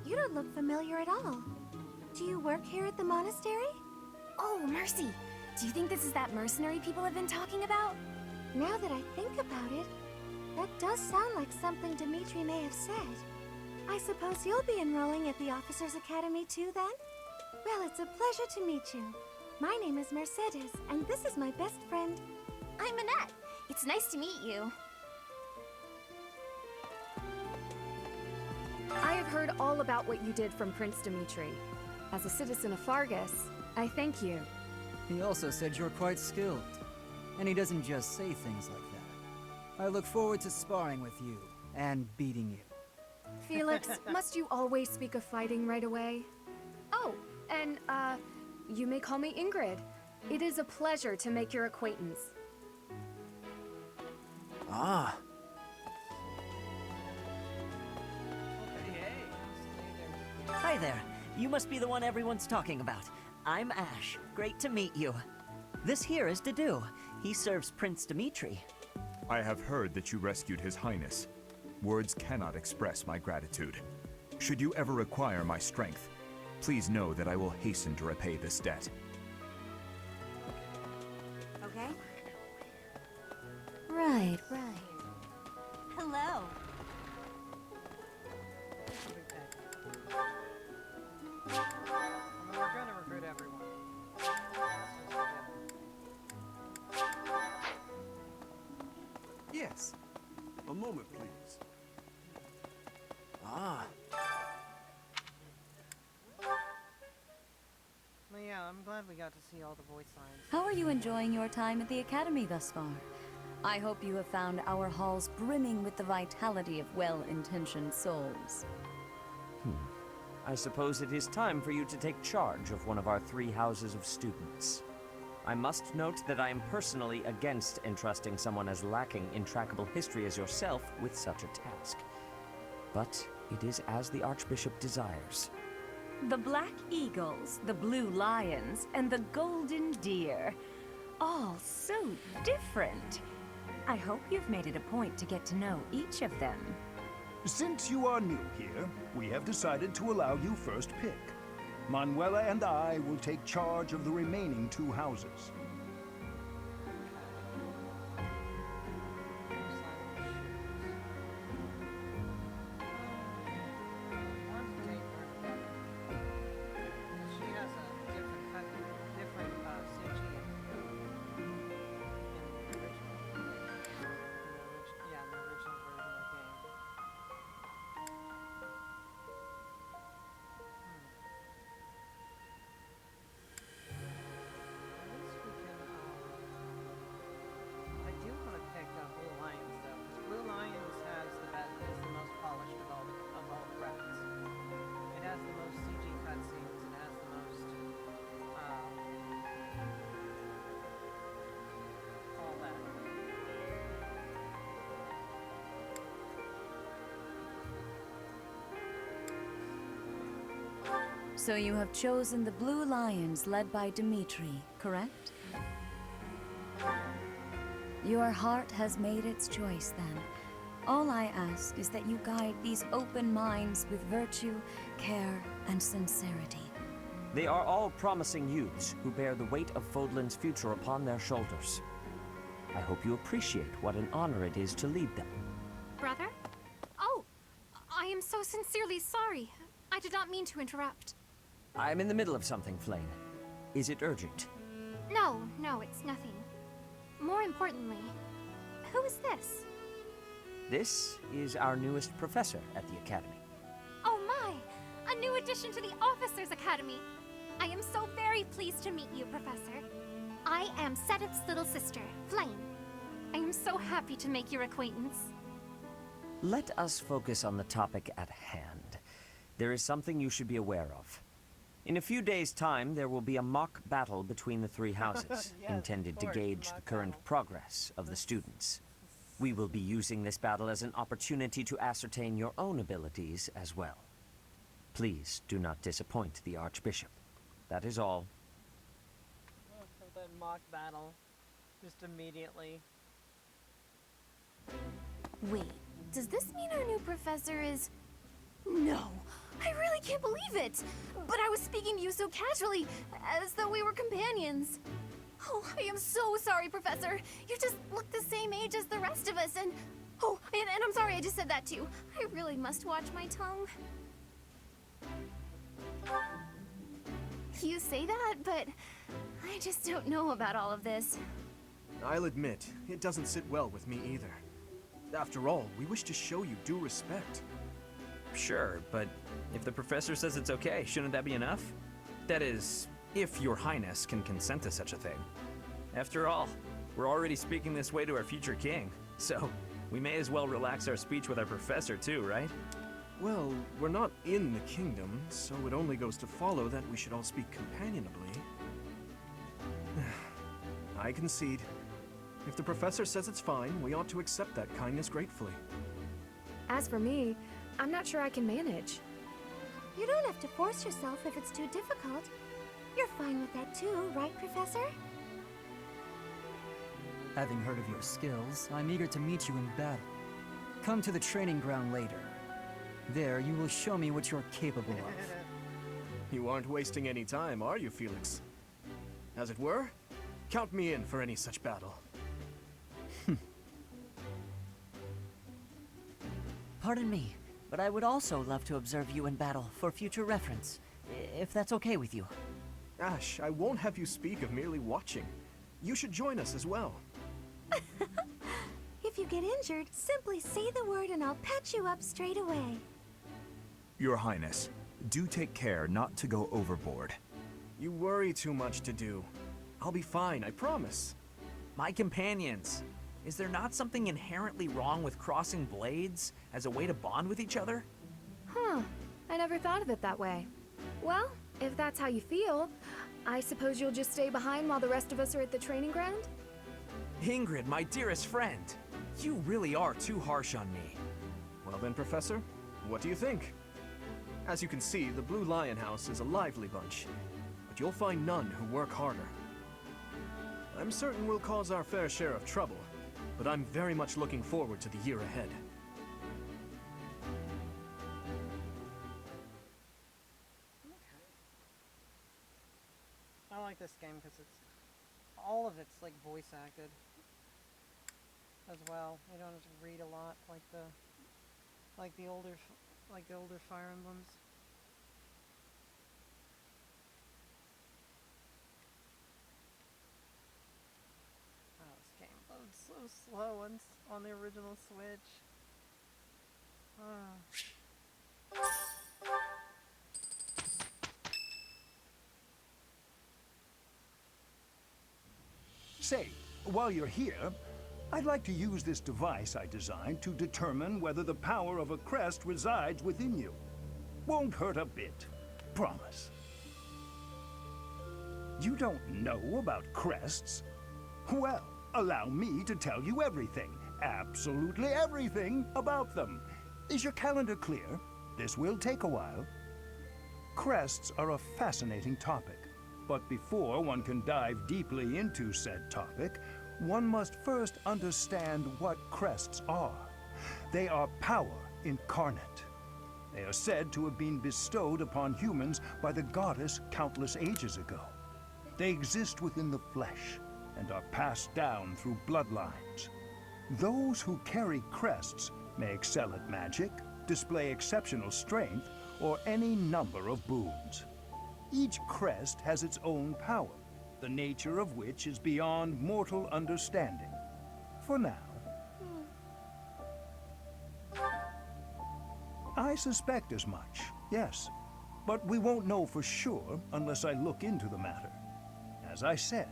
You don't look familiar at all. Do you work here at the monastery? Oh, Mercy! Do you think this is that mercenary people have been talking about? Now that I think about it, that does sound like something Dimitri may have said. I suppose you'll be enrolling at the Officers' Academy too, then? Well, it's a pleasure to meet you. My name is Mercedes, and this is my best friend. I'm Annette. It's nice to meet you. I have heard all about what you did from Prince Dimitri. As a citizen of Fargus, I thank you. He also said you're quite skilled. And he doesn't just say things like that. I look forward to sparring with you and beating you. Felix, must you always speak of fighting right away? Oh, and, you may call me Ingrid. It is a pleasure to make your acquaintance. Ah, Hi there. You must be the one everyone's talking about. I'm Ash. Great to meet you. This here is Dedu. He serves Prince Dimitri. I have heard that you rescued His Highness. Words cannot express my gratitude. Should you ever require my strength, please know that I will hasten to repay this debt. Okay. Right. Hello. We're trying to recruit everyone. Yes. A moment, please. ah. Well, yeah, I'm glad we got to see all the voice lines. How are you enjoying your time at the Academy thus far? I hope you have found our halls brimming with the vitality of well-intentioned souls. I suppose it is time for you to take charge of one of our 3 houses of students. I must note that I am personally against entrusting someone as lacking in trackable history as yourself with such a task. But it is as the Archbishop desires. The Black Eagles, the Blue Lions, and the Golden Deer. All so different. I hope you've made it a point to get to know each of them. Since you are new here, we have decided to allow you first pick. Manuela and I will take charge of the remaining 2 houses. She has a different cut, different CG in the original. Yeah, in the original version of the game. At least we can. I do want to pick Blue Lions though, because Blue Lions has is the most polished of all the rats. It has the most CG cutscenes. It has the most all that. So you have chosen the Blue Lions led by Dimitri, correct? Your heart has made its choice then. All I ask is that you guide these open minds with virtue, care, and sincerity. They are all promising youths who bear the weight of Fodlan's future upon their shoulders. I hope you appreciate what an honor it is to lead them. Brother? Oh, I am so sincerely sorry. I did not mean to interrupt. I'm in the middle of something, Flame. Is it urgent? No, it's nothing. More importantly, who is this? This is our newest professor at the Academy. Oh my! A new addition to the Officers Academy! I am so very pleased to meet you, Professor. I am Setup's little sister, Flame. I am so happy to make your acquaintance. Let us focus on the topic at hand. There is something you should be aware of. In a few days' time, there will be a mock battle between the three houses, Yes, intended to of course, gauge the current progress of the students. We will be using this battle as an opportunity to ascertain your own abilities as well. Please do not disappoint the Archbishop. That is all. For that mock battle, just immediately. Wait, does this mean our new professor is... No! I really can't believe it! But I was speaking to you so casually, as though we were companions. Oh, I am so sorry, Professor. You just look the same age as the rest of us, and... Oh, and I'm sorry I just said that too. I really must watch my tongue. You say that, but I just don't know about all of this. I'll admit, it doesn't sit well with me either. After all, we wish to show you due respect. Sure, but if the professor says it's okay, shouldn't that be enough? That is, if your highness can consent to such a thing. After all, we're already speaking this way to our future king, so we may as well relax our speech with our professor too, right? Well, we're not in the kingdom, so it only goes to follow that we should all speak companionably. I concede. If the professor says it's fine, we ought to accept that kindness gratefully. As for me, I'm not sure I can manage. You don't have to force yourself if it's too difficult. You're fine with that too, right, Professor? Having heard of your skills, I'm eager to meet you in battle. Come to the training ground later. There, you will show me what you're capable of. You aren't wasting any time, are you, Felix? As it were, count me in for any such battle. Pardon me, but I would also love to observe you in battle for future reference, if that's okay with you. Ash, I won't have you speak of merely watching. You should join us as well. If you get injured, simply say the word and I'll patch you up straight away. Your Highness, do take care not to go overboard. You worry too much to do. I'll be fine, I promise. My companions, is there not something inherently wrong with crossing blades as a way to bond with each other? Huh, I never thought of it that way. Well, if that's how you feel, I suppose you'll just stay behind while the rest of us are at the training ground? Ingrid, my dearest friend, you really are too harsh on me. Well then, Professor, what do you think? As you can see, the Blue Lion House is a lively bunch, but you'll find none who work harder. I'm certain we'll cause our fair share of trouble, but I'm very much looking forward to the year ahead. I like this game because it's all of it's like voice acted as well. You don't have to read a lot like the older Fire Emblems. Oh, this game loads so slow on the original Switch. Say, while you're here, I'd like to use this device I designed to determine whether the power of a crest resides within you. Won't hurt a bit. Promise. You don't know about crests? Well, allow me to tell you everything, absolutely everything about them. Is your calendar clear? This will take a while. Crests are a fascinating topic, but before one can dive deeply into said topic, one must first understand what crests are. They are power incarnate. They are said to have been bestowed upon humans by the goddess countless ages ago. They exist within the flesh and are passed down through bloodlines. Those who carry crests may excel at magic, display exceptional strength, or any number of boons. Each crest has its own power, the nature of which is beyond mortal understanding. For now. I suspect as much, yes. But we won't know for sure unless I look into the matter. As I said,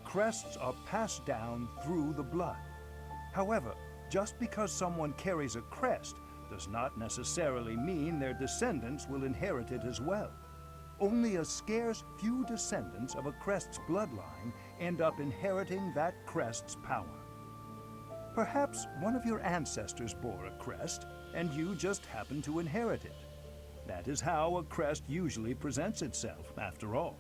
crests are passed down through the blood. However, just because someone carries a crest does not necessarily mean their descendants will inherit it as well. Only a scarce few descendants of a crest's bloodline end up inheriting that crest's power. Perhaps one of your ancestors bore a crest, and you just happen to inherit it. That is how a crest usually presents itself, after all.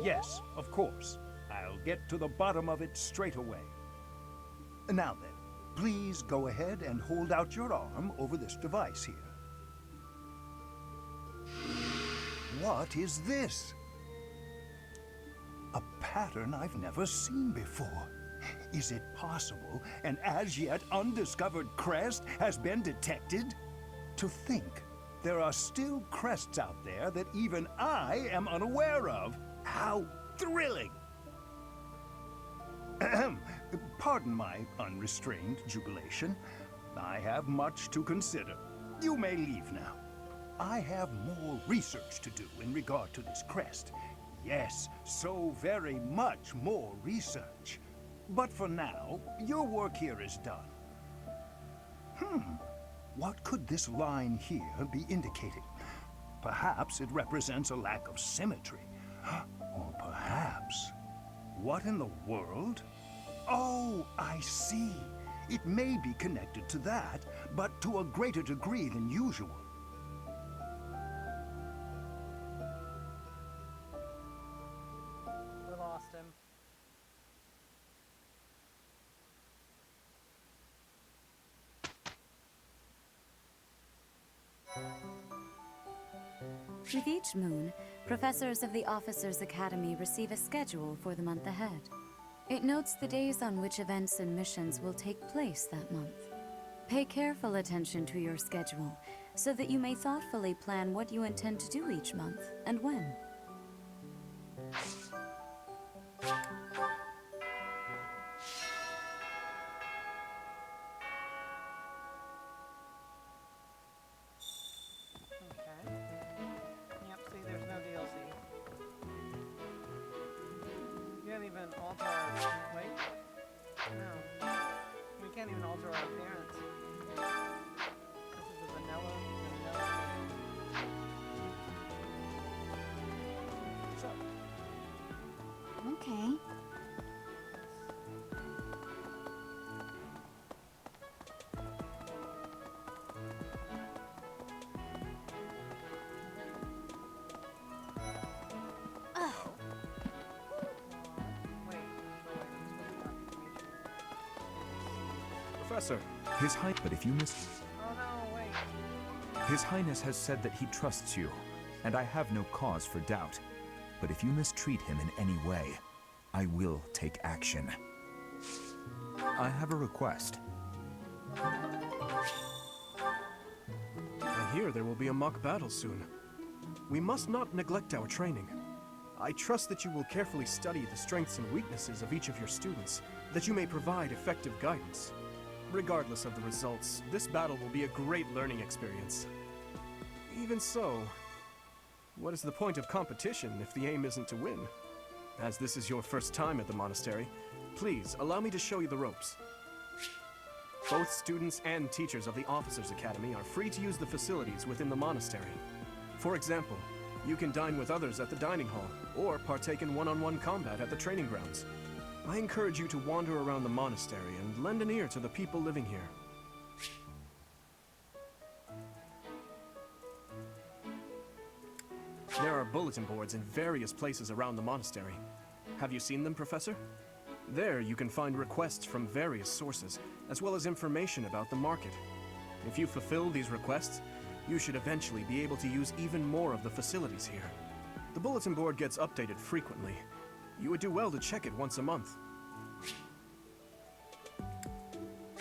Yes, of course. I'll get to the bottom of it straight away. Now then, please go ahead and hold out your arm over this device here. What is this? A pattern I've never seen before. Is it possible an as yet undiscovered crest has been detected? To think there are still crests out there that even I am unaware of. How thrilling! Pardon my unrestrained jubilation. I have much to consider. You may leave now. I have more research to do in regard to this crest. Yes, so very much more research. But for now, your work here is done. What could this line here be indicating? Perhaps it represents a lack of symmetry. Or perhaps... What in the world? Oh, I see. It may be connected to that, but to a greater degree than usual. We lost him. With each moon, professors of the Officers' Academy receive a schedule for the month ahead. It notes the days on which events and missions will take place that month. Pay careful attention to your schedule, so that you may thoughtfully plan what you intend to do each month, and when. Alter our... Wait. No. We can't even alter our appearance. This is a vanilla. Okay. Professor, His Highness. But if you miss... Oh no, wait. His Highness has said that he trusts you, and I have no cause for doubt. But if you mistreat him in any way, I will take action. I have a request. I hear there will be a mock battle soon. We must not neglect our training. I trust that you will carefully study the strengths and weaknesses of each of your students, that you may provide effective guidance. Regardless of the results, this battle will be a great learning experience. Even so, what is the point of competition if the aim isn't to win? As this is your first time at the monastery, please allow me to show you the ropes. Both students and teachers of the Officers' Academy are free to use the facilities within the monastery. For example, you can dine with others at the dining hall, or partake in one-on-one combat at the training grounds. I encourage you to wander around the monastery and lend an ear to the people living here. There are bulletin boards in various places around the monastery. Have you seen them, Professor? There, you can find requests from various sources, as well as information about the market. If you fulfill these requests, you should eventually be able to use even more of the facilities here. The bulletin board gets updated frequently. You would do well to check it once a month.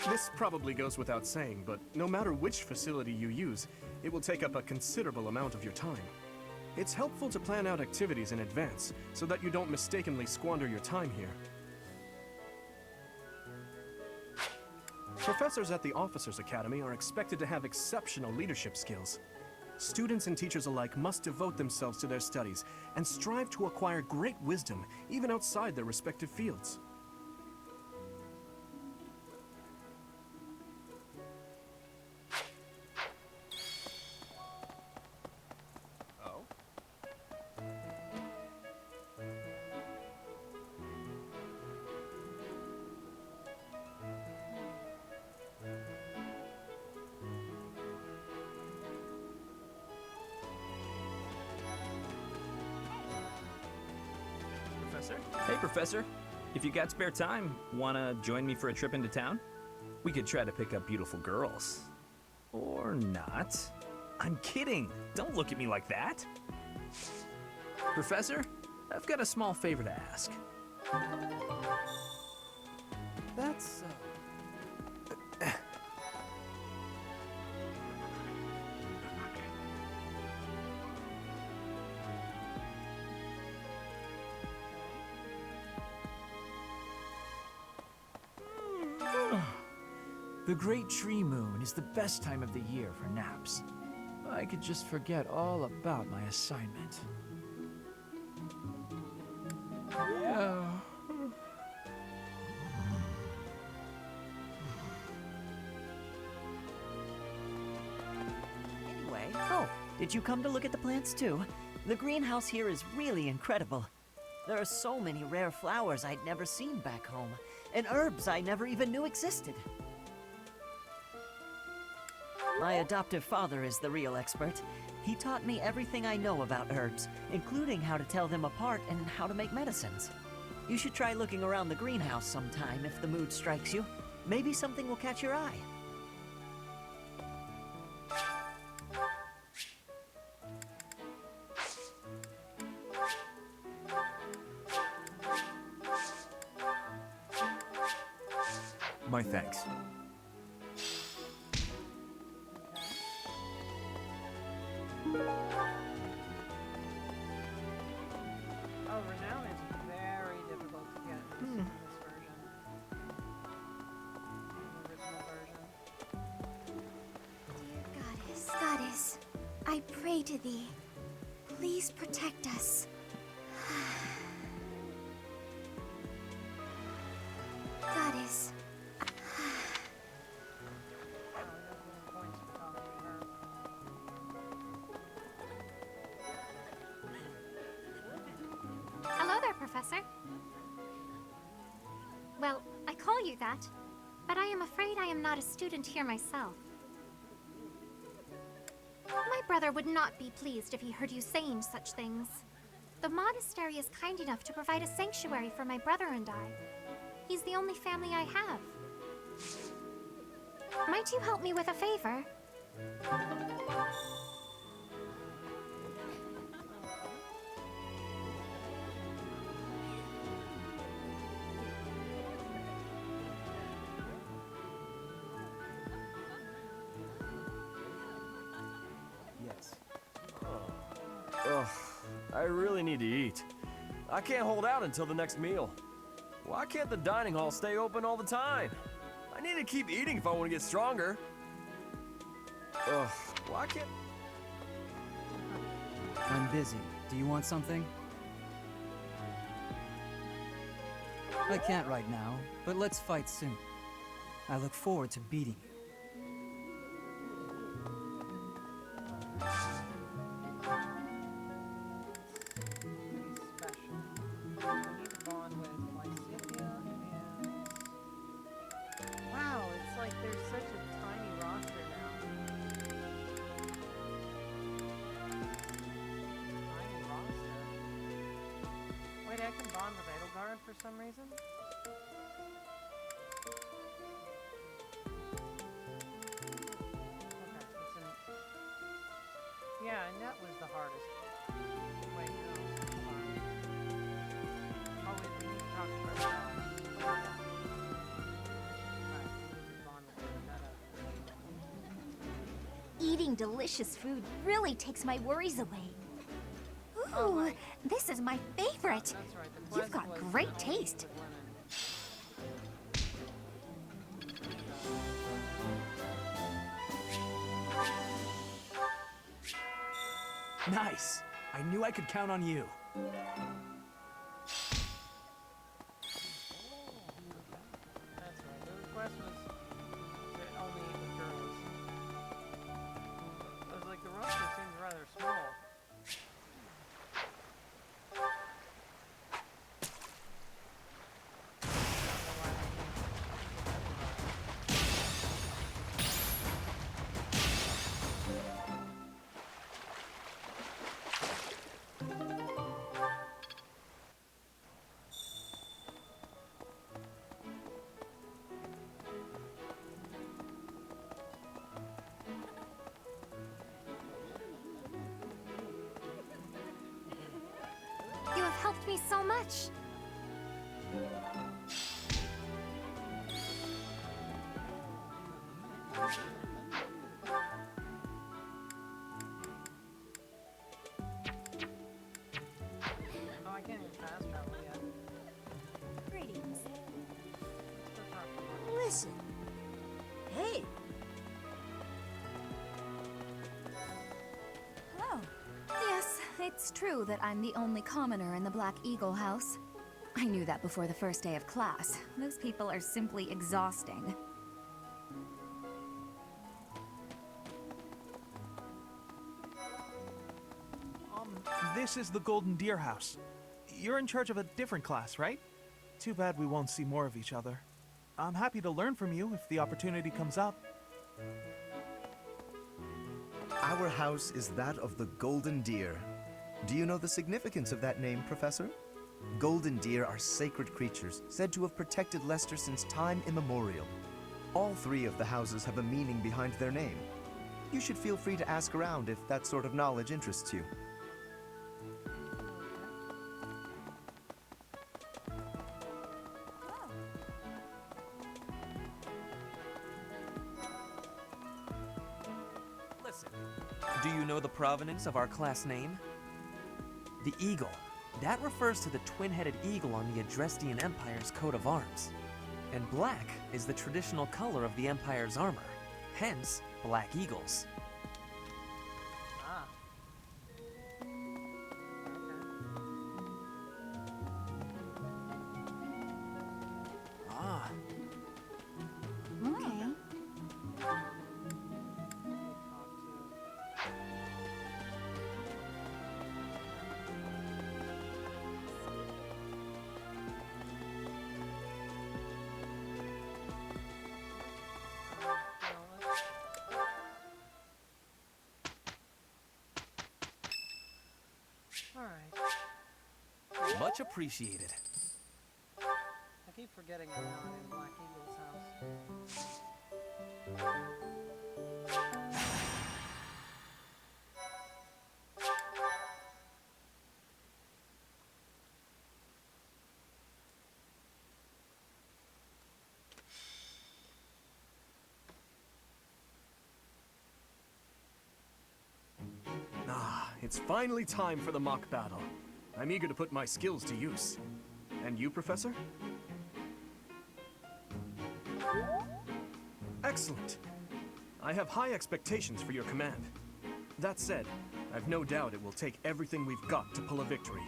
This probably goes without saying, but no matter which facility you use, it will take up a considerable amount of your time. It's helpful to plan out activities in advance, so that you don't mistakenly squander your time here. Professors at the Officers Academy are expected to have exceptional leadership skills. Students and teachers alike must devote themselves to their studies and strive to acquire great wisdom even outside their respective fields. Oh? Professor? Hey, Professor. If you got spare time, wanna join me for a trip into town? We could try to pick up beautiful girls. Or not. I'm kidding. Don't look at me like that. Professor, I've got a small favor to ask. That's, The Great Tree Moon is the best time of the year for naps. I could just forget all about my assignment. Yeah. Anyway, did you come to look at the plants too? The greenhouse here is really incredible. There are so many rare flowers I'd never seen back home, and herbs I never even knew existed. My adoptive father is the real expert. He taught me everything I know about herbs, including how to tell them apart and how to make medicines. You should try looking around the greenhouse sometime if the mood strikes you. Maybe something will catch your eye. My thanks. Oh, Renown is very difficult to get in this version. The original version. Goddess, I pray to thee. Please protect us. Goddess. Hello there, Professor. Well, I call you that, but I am afraid I am not a student here myself. My brother would not be pleased if he heard you saying such things. The monastery is kind enough to provide a sanctuary for my brother and I. He's the only family I have. Might you help me with a favor? yes. Ugh, I really need to eat. I can't hold out until the next meal. Why can't the dining hall stay open all the time? I need to keep eating if I want to get stronger. Ugh, why can't... I'm busy. Do you want something? I can't right now, but let's fight soon. I look forward to beating you. Wow, it's like there's such a tiny roster now. Tiny roster. Wait, I can bond with Edelgard for some reason? Yeah, and that was the hardest. Wait, no. Hold on. Oh, wait, we need to talk about that. Alright, we need to move on with that Eating delicious food really takes my worries away. Ooh, this is my favorite. That's right. The You've quest got was, great taste. with women. Nice! I knew I could count on you. That's right. The request was to only eat with girls. I was like, the roster seems rather small. You have helped me so much. Oh, I can't even fast travel yet. Greetings. Let's go talk to her. Listen. Hey. Hello. Yes, it's true that I'm the only commoner in the Black Eagle house. I knew that before the first day of class. Those people are simply exhausting. This is the Golden Deer House. You're in charge of a different class, right? Too bad we won't see more of each other. I'm happy to learn from you if the opportunity comes up. Our house is that of the Golden Deer. Do you know the significance of that name, Professor? Golden deer are sacred creatures, said to have protected Leicester since time immemorial. All three of the houses have a meaning behind their name. You should feel free to ask around if that sort of knowledge interests you. Listen, do you know the provenance of our class name? The eagle. That refers to the twin-headed eagle on the Adrestian Empire's coat of arms. And black is the traditional color of the Empire's armor, hence black eagles. Ah. Ah. Okay. Alright. Much appreciated. I keep forgetting I'm not in Black Eagle's house. Ah, it's finally time for the mock battle. I'm eager to put my skills to use. And you, Professor? Excellent. I have high expectations for your command. That said, I've no doubt it will take everything we've got to pull a victory.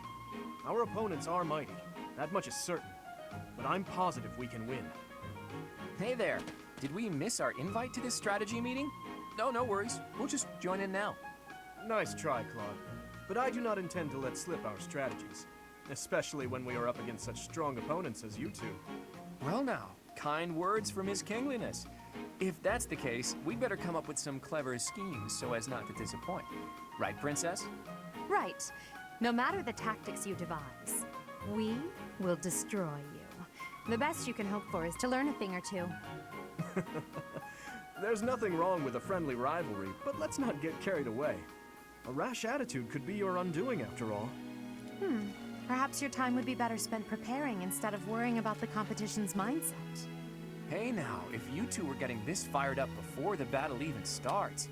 Our opponents are mighty, that much is certain. But I'm positive we can win. Hey there. Did we miss our invite to this strategy meeting? No, no worries. We'll just join in now. Nice try, Claude. But I do not intend to let slip our strategies. Especially when we are up against such strong opponents as you two. Well now, kind words from His Kingliness. If that's the case, we'd better come up with some clever schemes so as not to disappoint. Right, Princess? Right. No matter the tactics you devise, we will destroy you. The best you can hope for is to learn a thing or two. There's nothing wrong with a friendly rivalry, but let's not get carried away. A rash attitude could be your undoing after all. Perhaps your time would be better spent preparing instead of worrying about the competition's mindset. Hey now, if you two were getting this fired up before the battle even starts,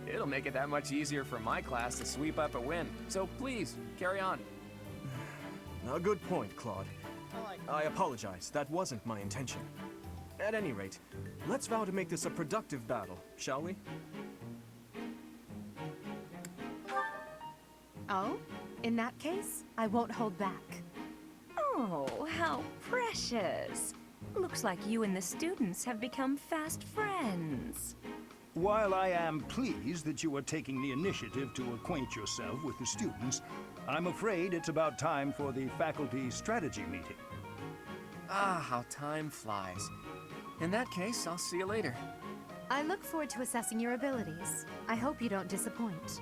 it'll make it that much easier for my class to sweep up a win. So please, carry on. A good point, Claude. I apologize, that wasn't my intention. At any rate, let's vow to make this a productive battle, shall we? Oh? In that case, I won't hold back. Oh, how precious. Looks like you and the students have become fast friends. While I am pleased that you are taking the initiative to acquaint yourself with the students, I'm afraid it's about time for the faculty strategy meeting. Ah, how time flies. In that case, I'll see you later. I look forward to assessing your abilities. I hope you don't disappoint.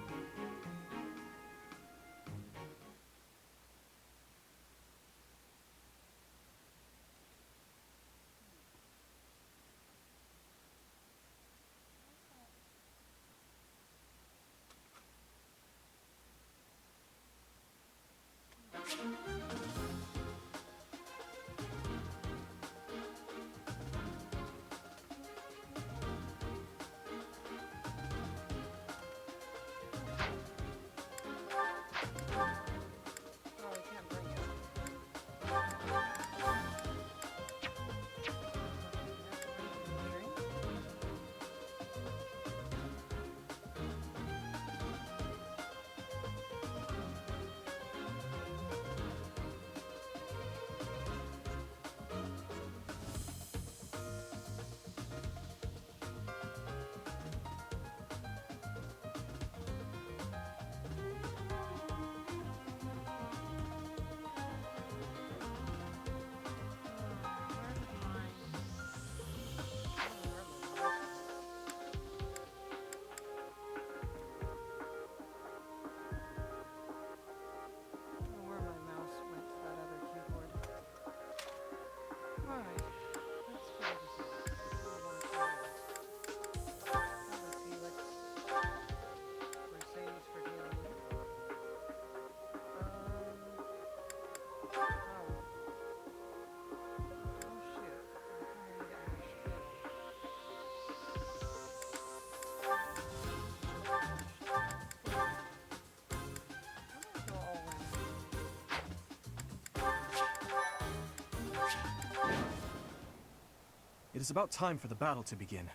It is about time for the battle to begin.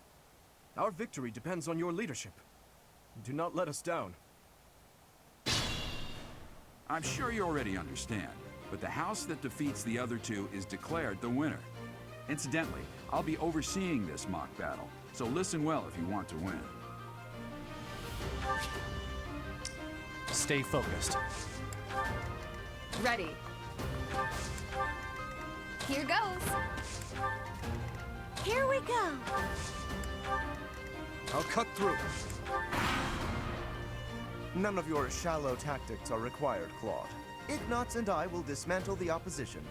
Our victory depends on your leadership. Do not let us down. I'm sure you already understand, but the house that defeats the other two is declared the winner. Incidentally, I'll be overseeing this mock battle, so listen well if you want to win. Stay focused. Ready. Here goes. Here we go. I'll cut through. None of your shallow tactics are required, Claude. Ignatz and I will dismantle the opposition.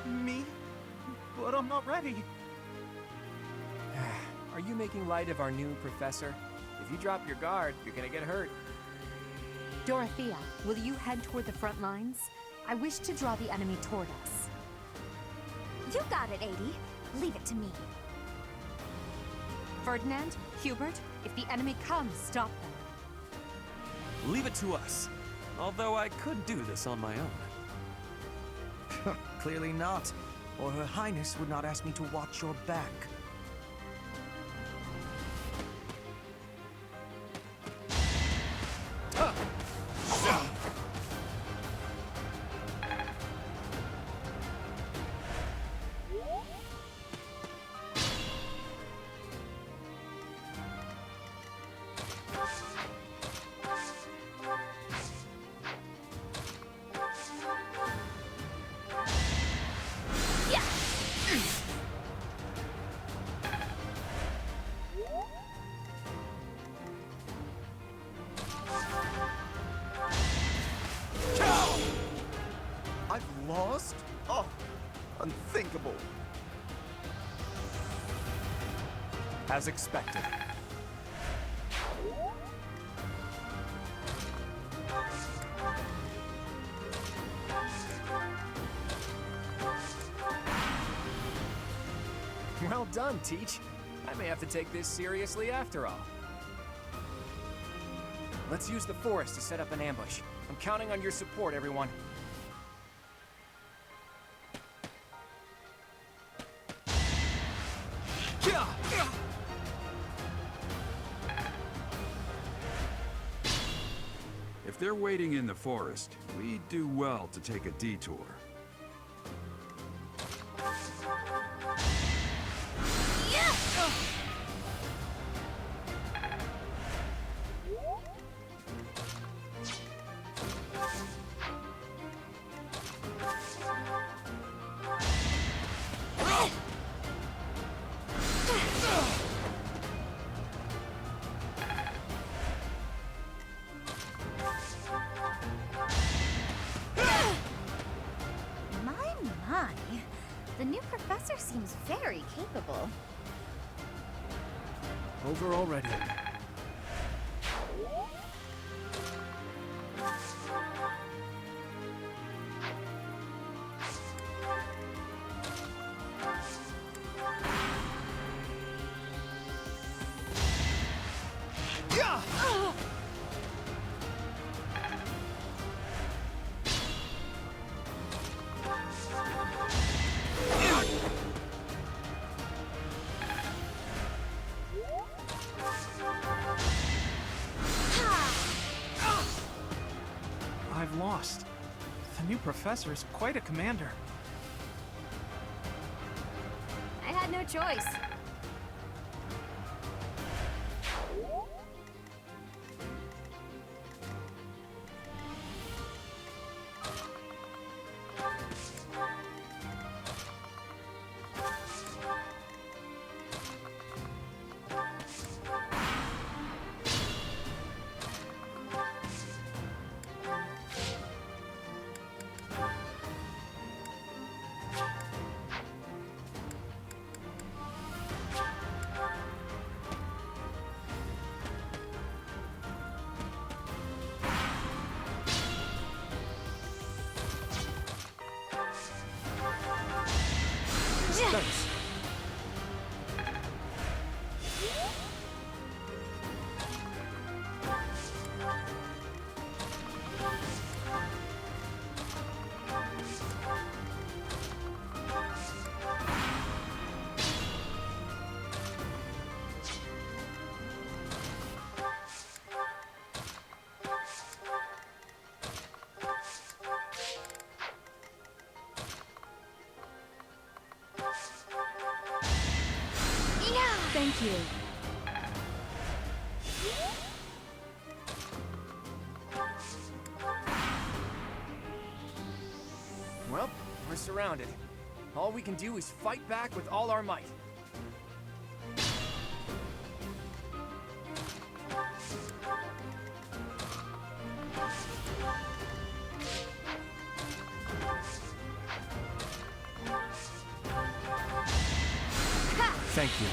Me? But I'm not ready. Are you making light of our new professor? If you drop your guard, you're gonna get hurt. Dorothea, will you head toward the front lines? I wish to draw the enemy toward us. You got it, 80. Leave it to me. Ferdinand, Hubert, if the enemy comes, stop them. Leave it to us. Although I could do this on my own. Clearly not, or Her Highness would not ask me to watch your back. Lost? Oh, unthinkable. As expected. done, Teach. I may have to take this seriously after all. Let's use the forest to set up an ambush. I'm counting on your support, everyone. If they're waiting in the forest, we'd do well to take a detour. My. The new professor seems very capable. Over already. I've lost. The new professor is quite a commander. I had no choice. Thanks. Thank you. Well, we're surrounded. All we can do is fight back with all our might. Thank you.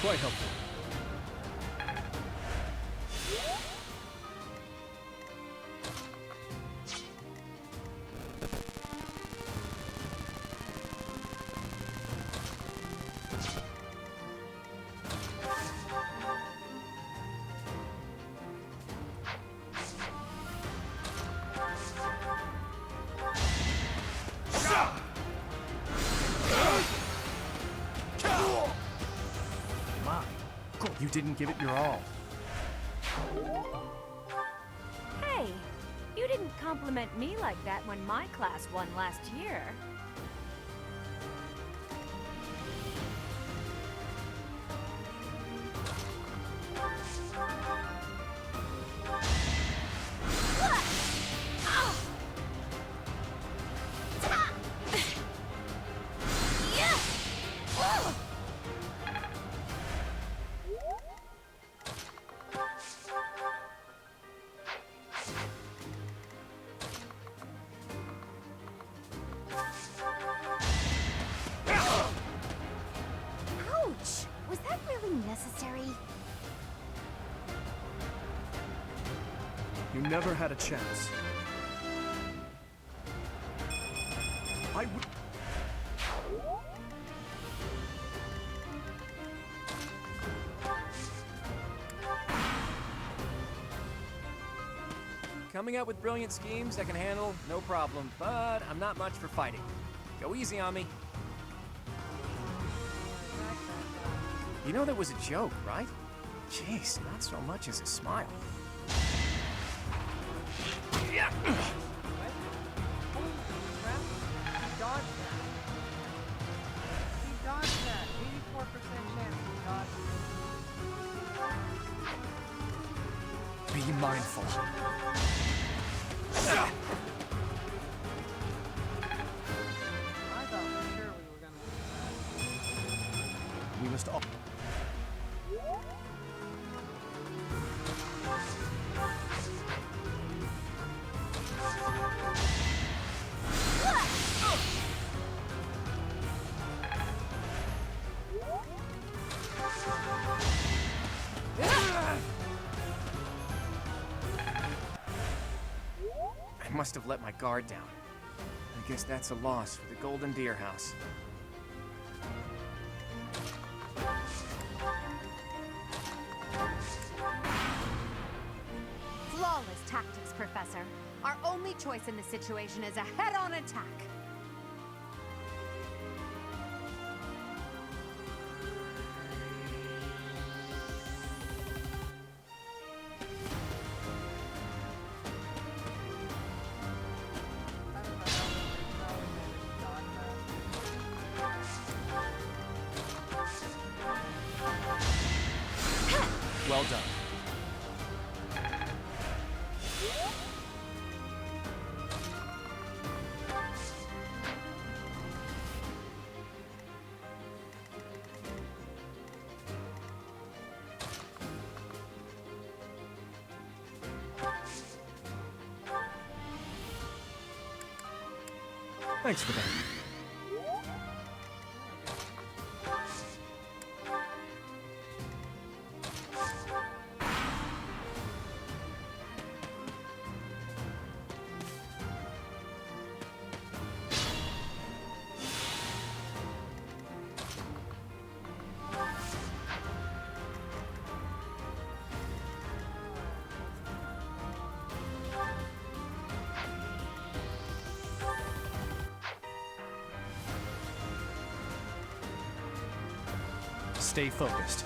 Quite helpful. didn't give it your all. Hey, you didn't compliment me like that when my class won last year. Ouch! Was that really necessary? You never had a chance. I would... Coming up with brilliant schemes I can handle, no problem, but I'm not much for fighting. Go easy on me. You know that was a joke, right? Jeez, not so much as a smile. Yeah. Holy crap. He dodged that. He dodged that. 84% chance he dodged. Be mindful. I thought for sure we were gonna lose that. We must all... I must have let my guard down. I guess that's a loss for the Golden Deer House. Flawless tactics, Professor. Our only choice in this situation is a head-on attack. Well done. Thanks for that. Stay focused.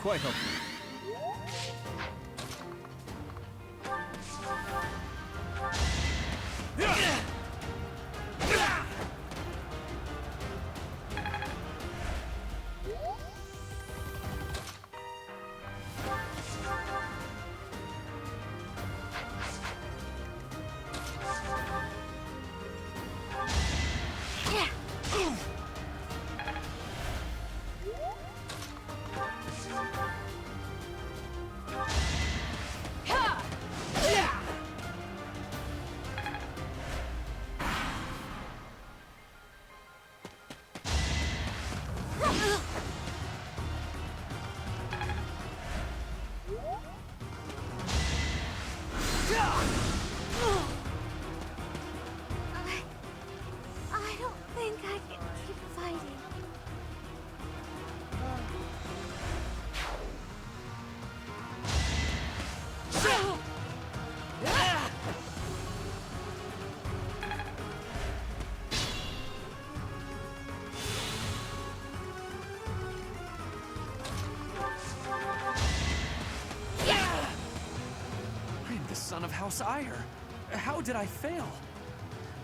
Quite helpful. I don't think I can keep fighting. I'm the son of House Ire. How did I fail?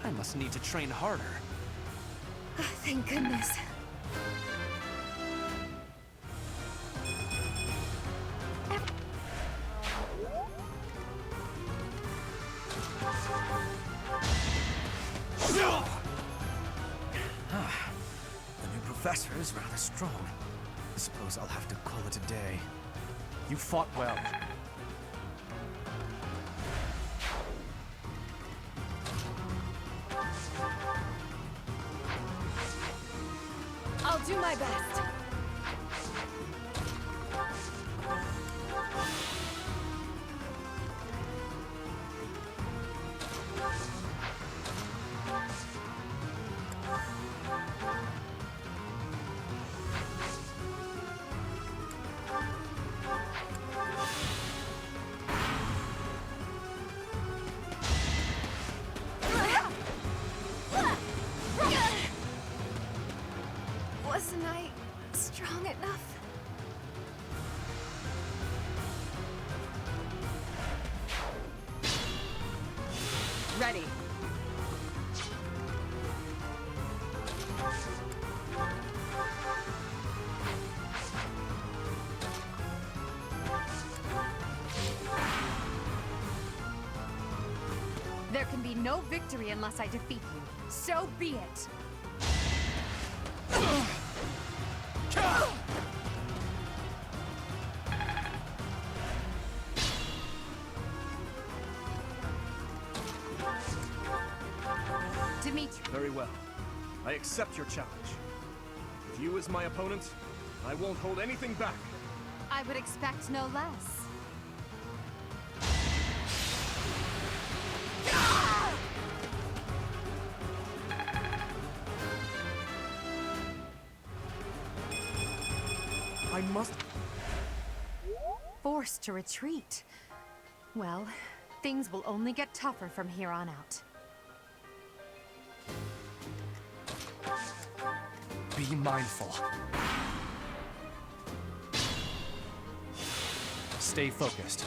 I must need to train harder. Thank goodness. The new professor is rather strong. I suppose I'll have to call it a day. You fought well. I'll do my best. Wasn't I strong enough? Ready. There can be no victory unless I defeat you. So be it. Dimitri. Very well. I accept your challenge. With you as my opponent, I won't hold anything back. I would expect no less. I must... Forced to retreat. Well, things will only get tougher from here on out. Be mindful. Stay focused.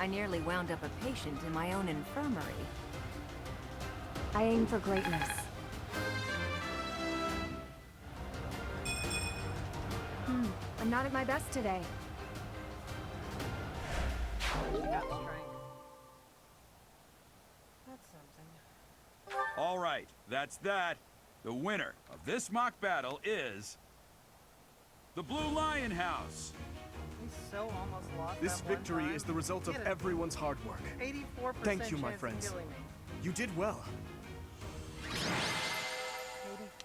I nearly wound up a patient in my own infirmary. I aim for greatness. I'm not at my best today. Got strength. That's something. All right, that's that. The winner of this mock battle is the Blue Lion House. We so almost lost This that one victory time. is the result of Get it. everyone's hard work. 84% Thank you, my chance of friends. killing me. You did well.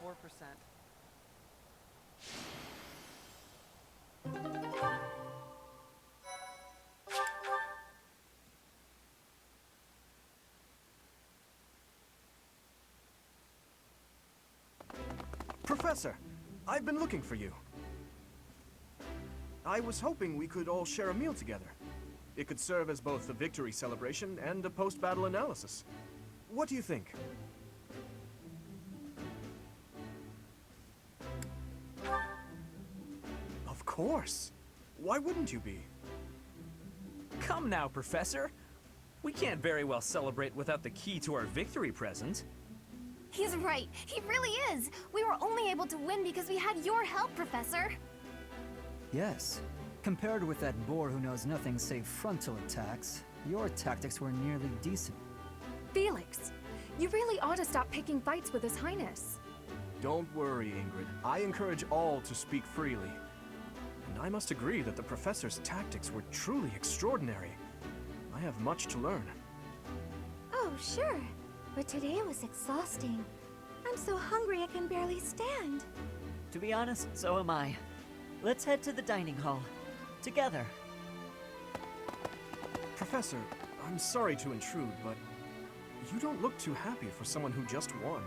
84%. Professor, I've been looking for you. I was hoping we could all share a meal together. It could serve as both a victory celebration and a post-battle analysis. What do you think? Of course. Why wouldn't you be? Come now, Professor. We can't very well celebrate without the key to our victory present. He's right. He really is. We were only able to win because we had your help, Professor. Yes. Compared with that boar who knows nothing save frontal attacks, your tactics were nearly decent. Felix, you really ought to stop picking fights with His Highness. Don't worry, Ingrid. I encourage all to speak freely. And I must agree that the Professor's tactics were truly extraordinary. I have much to learn. Oh, sure. But today was exhausting. I'm so hungry I can barely stand. To be honest, so am I. Let's head to the dining hall. Together. Professor, I'm sorry to intrude, but you don't look too happy for someone who just won.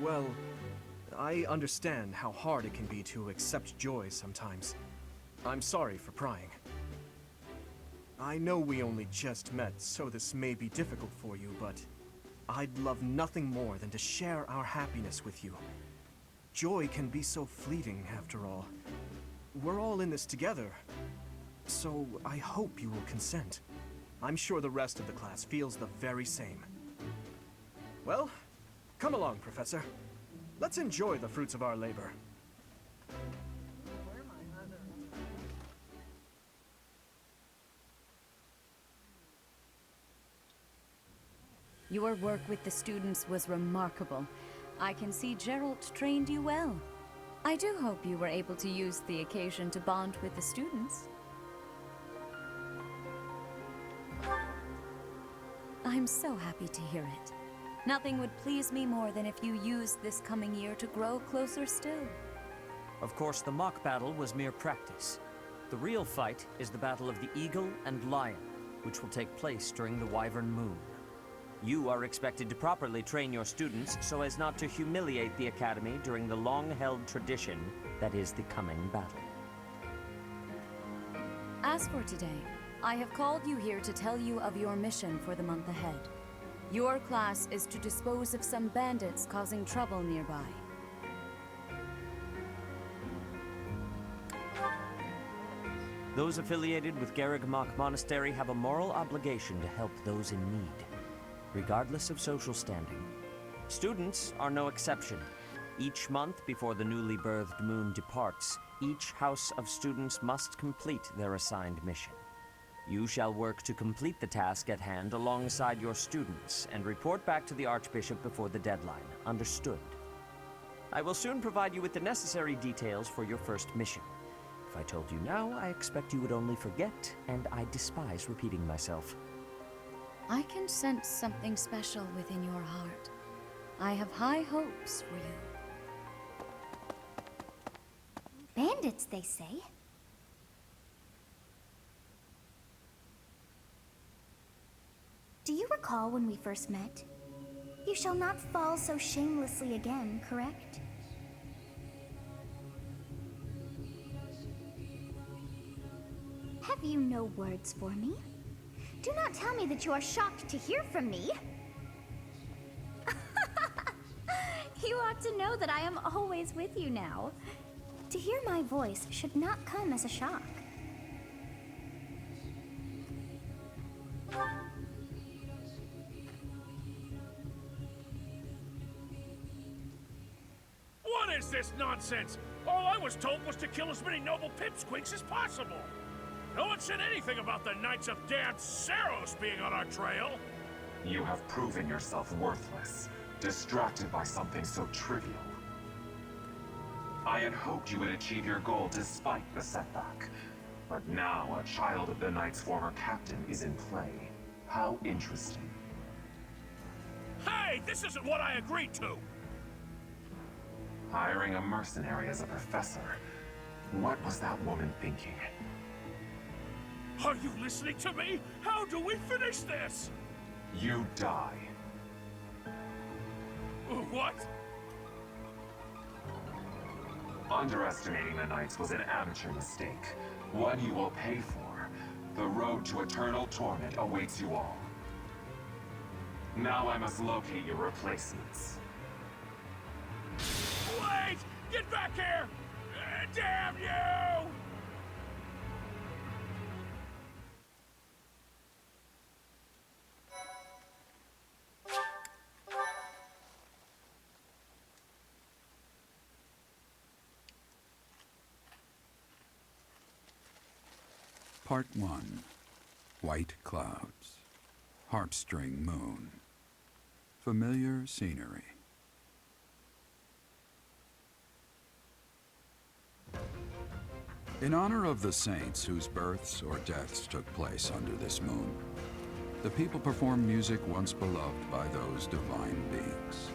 Well, I understand how hard it can be to accept joy sometimes. I'm sorry for prying. I know we only just met, so this may be difficult for you, but I'd love nothing more than to share our happiness with you. Joy can be so fleeting, after all. We're all in this together, so I hope you will consent. I'm sure the rest of the class feels the very same. Well, come along, Professor. Let's enjoy the fruits of our labor. Your work with the students was remarkable. I can see Geralt trained you well. I do hope you were able to use the occasion to bond with the students. I'm so happy to hear it. Nothing would please me more than if you used this coming year to grow closer still. Of course, the mock battle was mere practice. The real fight is the battle of the Eagle and Lion, which will take place during the Wyvern Moon. You are expected to properly train your students so as not to humiliate the Academy during the long-held tradition that is the coming battle. As for today, I have called you here to tell you of your mission for the month ahead. Your class is to dispose of some bandits causing trouble nearby. Those affiliated with Garrigmach Monastery have a moral obligation to help those in need, regardless of social standing. Students are no exception. Each month before the newly birthed moon departs, each house of students must complete their assigned mission. You shall work to complete the task at hand alongside your students and report back to the Archbishop before the deadline. Understood? I will soon provide you with the necessary details for your first mission. If I told you now, I expect you would only forget, and I despise repeating myself. I can sense something special within your heart. I have high hopes for you. Bandits, they say. Do you recall when we first met? You shall not fall so shamelessly again, correct? Have you no words for me? Do not tell me that you are shocked to hear from me. You ought to know that I am always with you now. To hear my voice should not come as a shock. What is this nonsense? All I was told was to kill as many noble pipsqueaks as possible. No one said anything about the Knights of Dan Saros being on our trail. You have proven yourself worthless, distracted by something so trivial. I had hoped you would achieve your goal despite the setback. But now a child of the Knight's former captain is in play. How interesting. Hey, this isn't what I agreed to! Hiring a mercenary as a professor. What was that woman thinking? Are you listening to me? How do we finish this? You die. What? Underestimating the Knights was an amateur mistake. One you will pay for. The road to eternal torment awaits you all. Now I must locate your replacements. Wait! Get back here! Damn you! Part 1. White clouds. Harpstring moon. Familiar scenery. In honor of the saints whose births or deaths took place under this moon, the people perform music once beloved by those divine beings.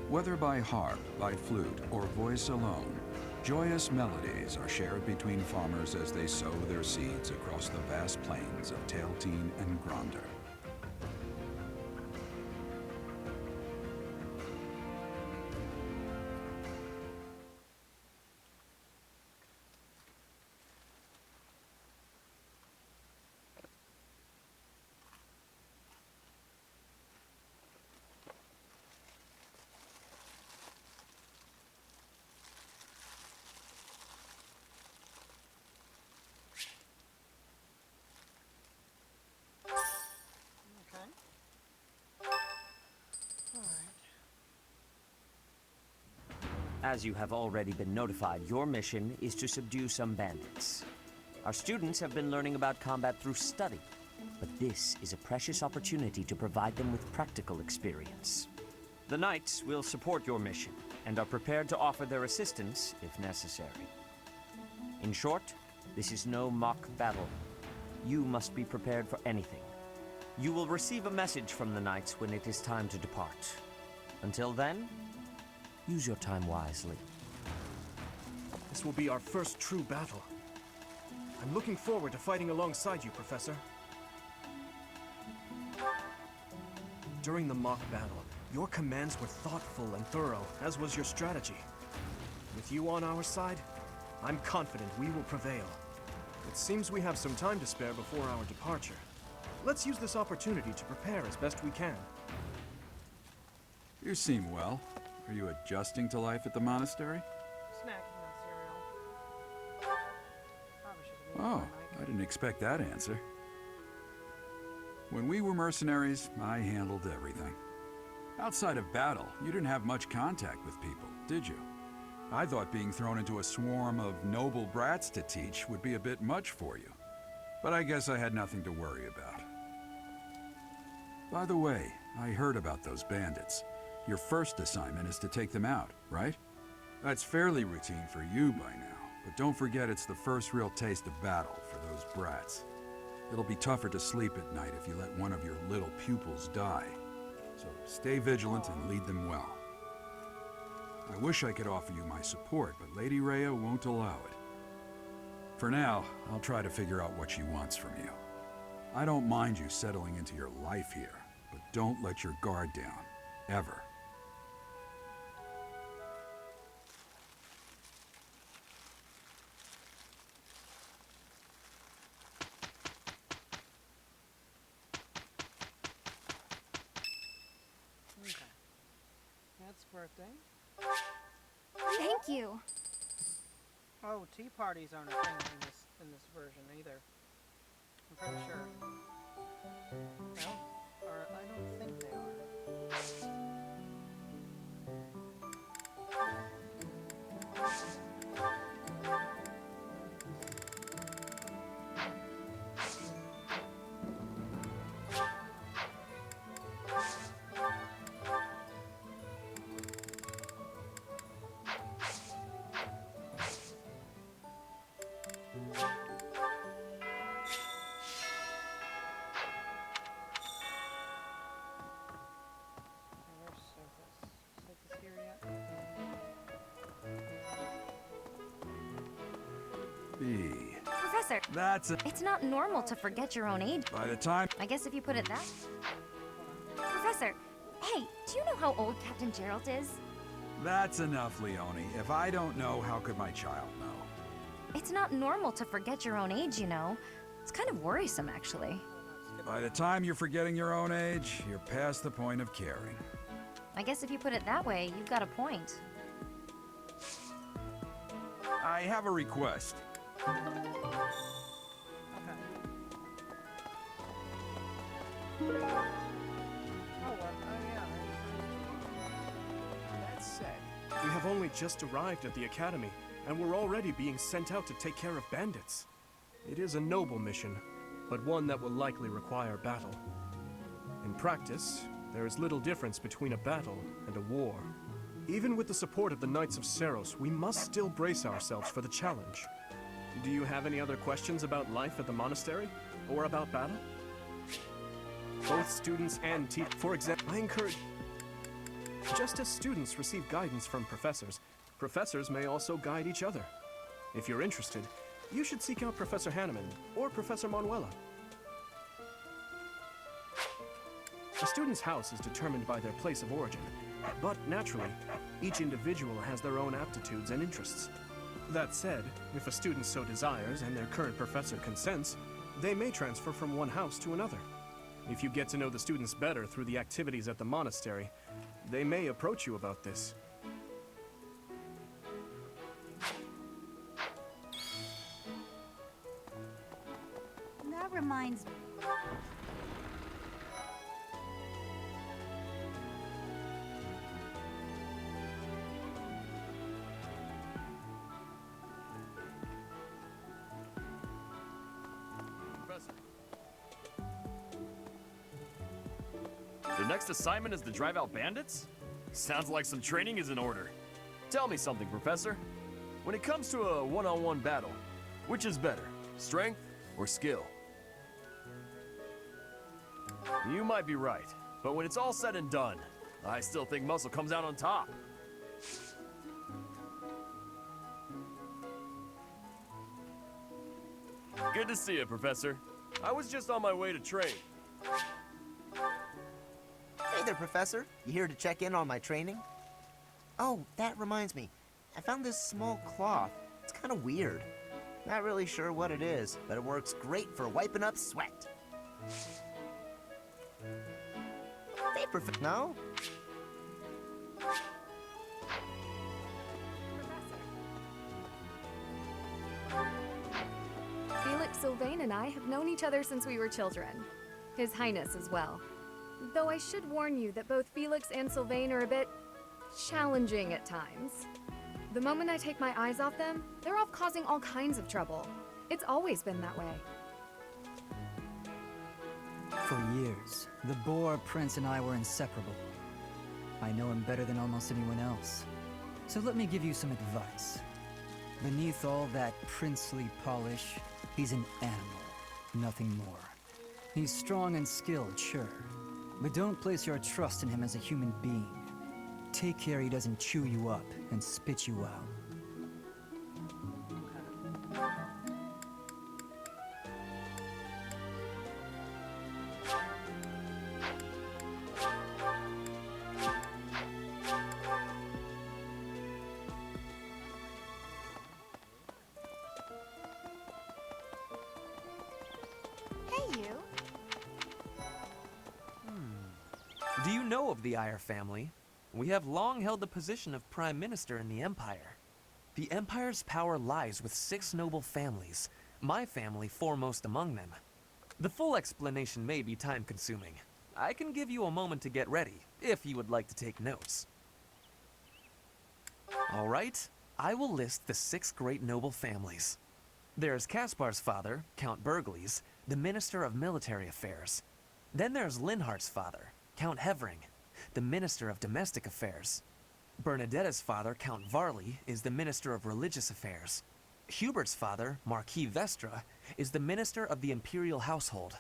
Whether by harp, by flute, or voice alone, joyous melodies are shared between farmers as they sow their seeds across the vast plains of Tailteen and Gronder. As you have already been notified, your mission is to subdue some bandits. Our students have been learning about combat through study, but this is a precious opportunity to provide them with practical experience. The Knights will support your mission, and are prepared to offer their assistance if necessary. In short, this is no mock battle. You must be prepared for anything. You will receive a message from the Knights when it is time to depart. Until then, use your time wisely. This will be our first true battle. I'm looking forward to fighting alongside you, Professor. During the mock battle, your commands were thoughtful and thorough, as was your strategy. With you on our side, I'm confident we will prevail. It seems we have some time to spare before our departure. Let's use this opportunity to prepare as best we can. You seem well. Are you adjusting to life at the monastery? Snacking on cereal. Probably should have Oh, I didn't expect that answer. When we were mercenaries, I handled everything. Outside of battle, you didn't have much contact with people, did you? I thought being thrown into a swarm of noble brats to teach would be a bit much for you. But I guess I had nothing to worry about. By the way, I heard about those bandits. Your first assignment is to take them out, right? That's fairly routine for you by now, but don't forget it's the first real taste of battle for those brats. It'll be tougher to sleep at night if you let one of your little pupils die. So stay vigilant and lead them well. I wish I could offer you my support, but Lady Rhea won't allow it. For now, I'll try to figure out what she wants from you. I don't mind you settling into your life here, but don't let your guard down, ever. birthday. Thank you. Oh, tea parties aren't a thing in this version either. I'm pretty sure. No? Or I don't think they are. B. Professor, it's not normal to forget your own age. By the time... I guess if you put it that... Professor, hey, do you know how old Captain Gerald is? That's enough, Leone. If I don't know, how could my child know? It's not normal to forget your own age, you know. It's kind of worrisome, actually. By the time you're forgetting your own age, you're past the point of caring. I guess if you put it that way, you've got a point. I have a request. That said, we have only just arrived at the Academy, and we're already being sent out to take care of bandits. It is a noble mission, but one that will likely require battle. In practice, there is little difference between a battle and a war. Even with the support of the Knights of Seros, we must still brace ourselves for the challenge. Do you have any other questions about life at the monastery? Or about battle? Both students and teachers, for example, I encourage... Just as students receive guidance from professors, professors may also guide each other. If you're interested, you should seek out Professor Hanneman or Professor Manuela. A student's house is determined by their place of origin, but naturally, each individual has their own aptitudes and interests. That said, if a student so desires and their current professor consents, they may transfer from one house to another. If you get to know the students better through the activities at the monastery, they may approach you about this. That reminds me. The next assignment is to drive out bandits? Sounds like some training is in order. Tell me something, Professor. When it comes to a one-on-one battle, which is better, strength or skill? You might be right, but when it's all said and done, I still think muscle comes out on top. Good to see you, Professor. I was just on my way to train. Hey there, Professor. You here to check in on my training? Oh, that reminds me. I found this small cloth. It's kind of weird. Not really sure what it is, but it works great for wiping up sweat. Hey, no? Felix Sylvain and I have known each other since we were children. His Highness as well. Though I should warn you that both Felix and Sylvain are a bit challenging at times. The moment I take my eyes off them, they're off causing all kinds of trouble. It's always been that way. For years, the Boar Prince and I were inseparable. I know him better than almost anyone else. So let me give you some advice. Beneath all that princely polish, he's an animal, nothing more. He's strong and skilled, sure. But don't place your trust in him as a human being. Take care he doesn't chew you up and spit you out. Hey, you. Do you know of the Iyer family? we have long held the position of Prime Minister in the Empire. The Empire's power lies with 6 noble families, my family foremost among them. The full explanation may be time-consuming. I can give you a moment to get ready, if you would like to take notes. All right, I will list the 6 great noble families. There's Caspar's father, Count Burgles, the Minister of Military Affairs. Then there's Linhardt's father, Count Hevering, the Minister of Domestic Affairs. Bernadetta's father, Count Varley, is the Minister of Religious Affairs. Hubert's father, Marquis Vestra, is the Minister of the Imperial Household.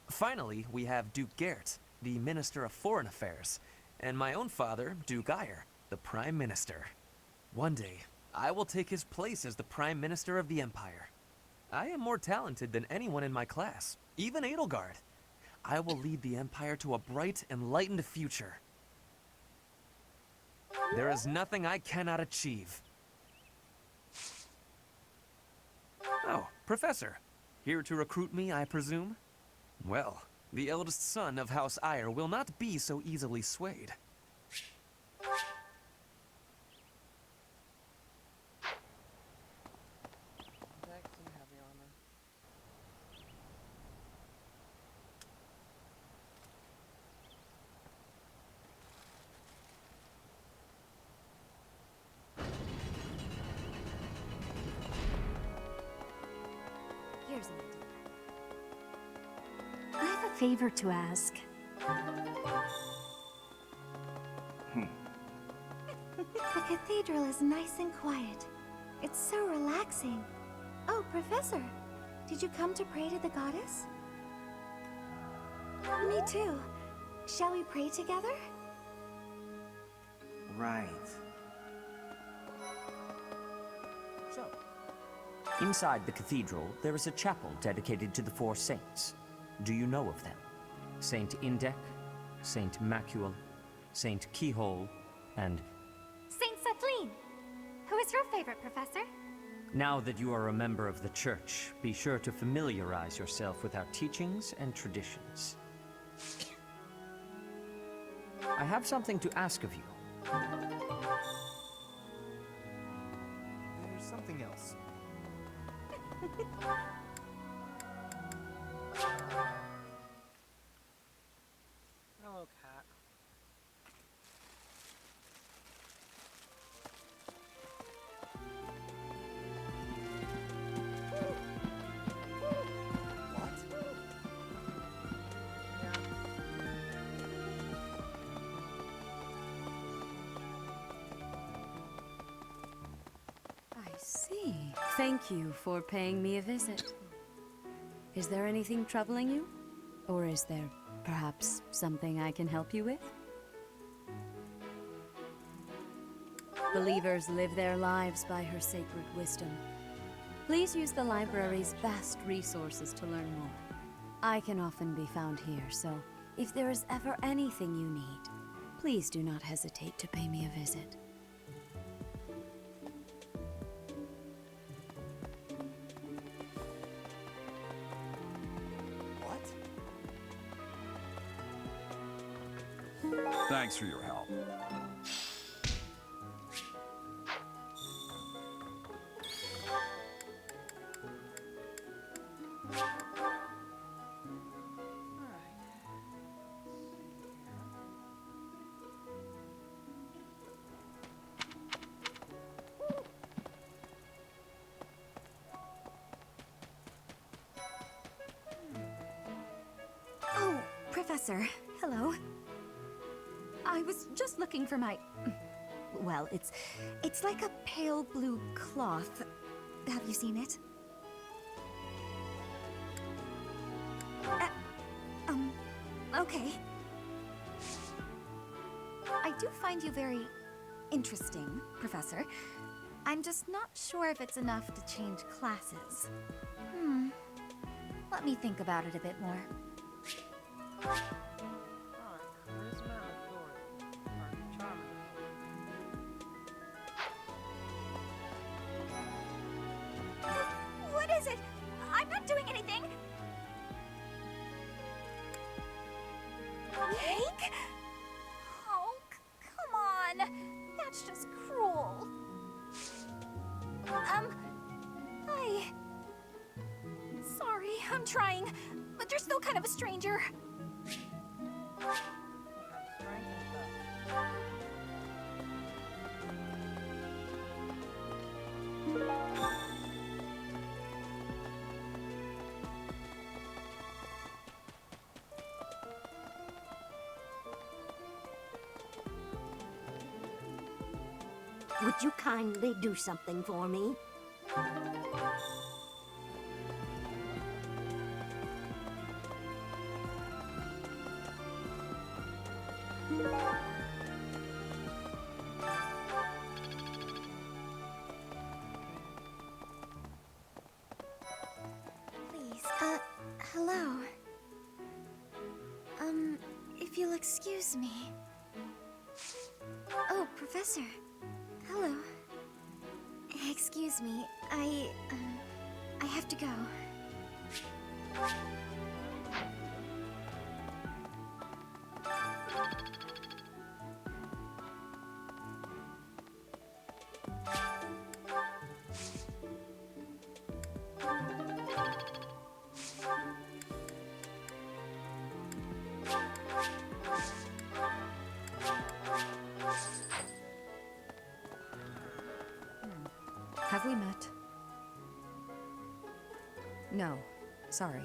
Finally, we have Duke Gert, the Minister of Foreign Affairs, and my own father, Duke Eyre, the Prime Minister. One day, I will take his place as the Prime Minister of the Empire. I am more talented than anyone in my class, even Edelgard. I will lead the Empire to a bright, enlightened future. There is nothing I cannot achieve. Oh, Professor. Here to recruit me, I presume? Well, the eldest son of House Eyre will not be so easily swayed. Dex and heavy armor. Here's an idea. I have a favor to ask. The cathedral is nice and quiet. It's so relaxing. Oh, Professor, did you come to pray to the goddess? Me too. Shall we pray together? Right. So, inside the cathedral, there is a chapel dedicated to the 4 saints. Do you know of them? Saint Indech, Saint Macuel, Saint Keyhole, and... Saint Setlene! Who is your favorite, Professor? Now that you are a member of the Church, be sure to familiarize yourself with our teachings and traditions. I have something to ask of you. There's something else. Hello, cat. I see. Thank you for paying me a visit. Is there anything troubling you? Or is there perhaps something I can help you with? Believers live their lives by her sacred wisdom. Please use the library's vast resources to learn more. I can often be found here, so if there is ever anything you need, please do not hesitate to pay me a visit. Thanks for your help. Oh, Professor. Hello. I was just looking for my... Well, it's like a pale blue cloth. Have you seen it? Okay. I do find you very interesting, Professor. I'm just not sure if it's enough to change classes. Let me think about it a bit more. Charisma and authority. Or charm and What is it? I'm not doing anything! Cake? Oh, come on! trying, but you're still kind of a stranger. Would you kindly do something for me? Please, hello. If you'll excuse me. Oh, Professor. Hello. Excuse me, I have to go. Have we met? No. Sorry.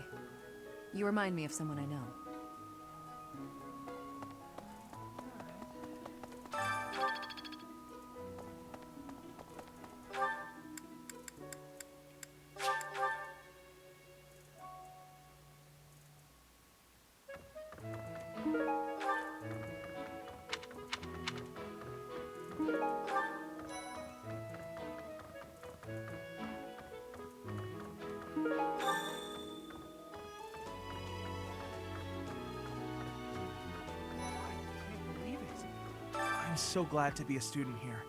You remind me of someone I know. I'm so glad to be a student here,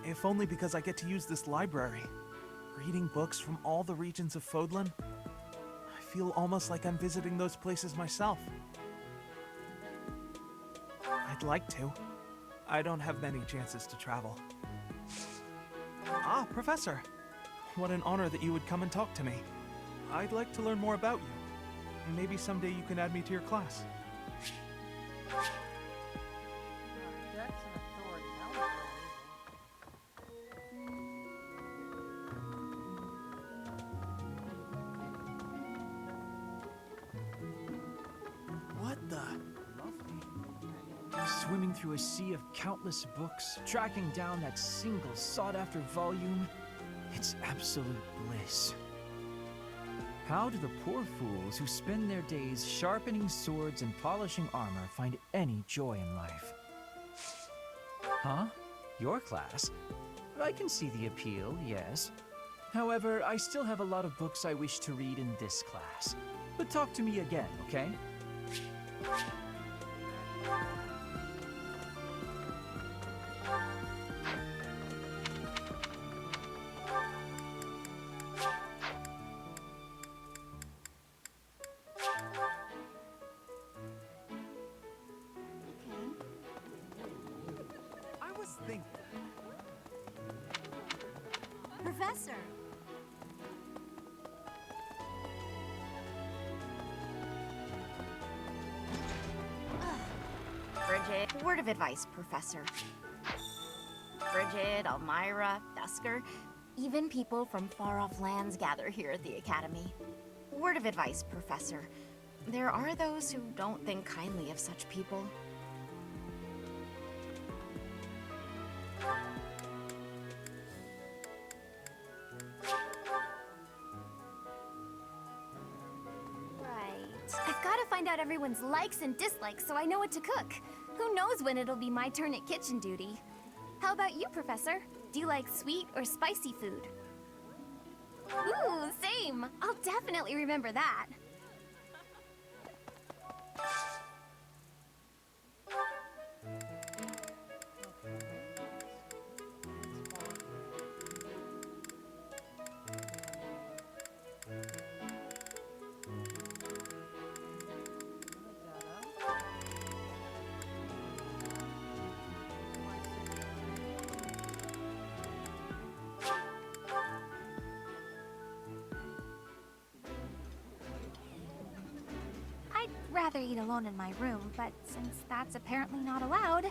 if only because I get to use this library. Reading books from all the regions of Fodlan, I feel almost like I'm visiting those places myself. I'd like to. I don't have many chances to travel. Ah, Professor! What an honor that you would come and talk to me. I'd like to learn more about you. Maybe someday you can add me to your class. What the? Swimming through a sea of countless books, tracking down that single sought-after volume, it's absolute bliss. How do the poor fools who spend their days sharpening swords and polishing armor find any joy in life? Huh? Your class? I can see the appeal, yes. However, I still have a lot of books I wish to read in this class. But talk to me again, okay? I was thinking. Professor! Bridget, word of advice, Professor. Bridget, Elmira, Dusker, even people from far-off lands gather here at the Academy. Word of advice, Professor. There are those who don't think kindly of such people. Right. I've got to find out everyone's likes and dislikes so I know what to cook. Who knows when it'll be my turn at kitchen duty? How about you, Professor? Do you like sweet or spicy food? Ooh, same! I'll definitely remember that. rather eat alone in my room, but since that's apparently not allowed...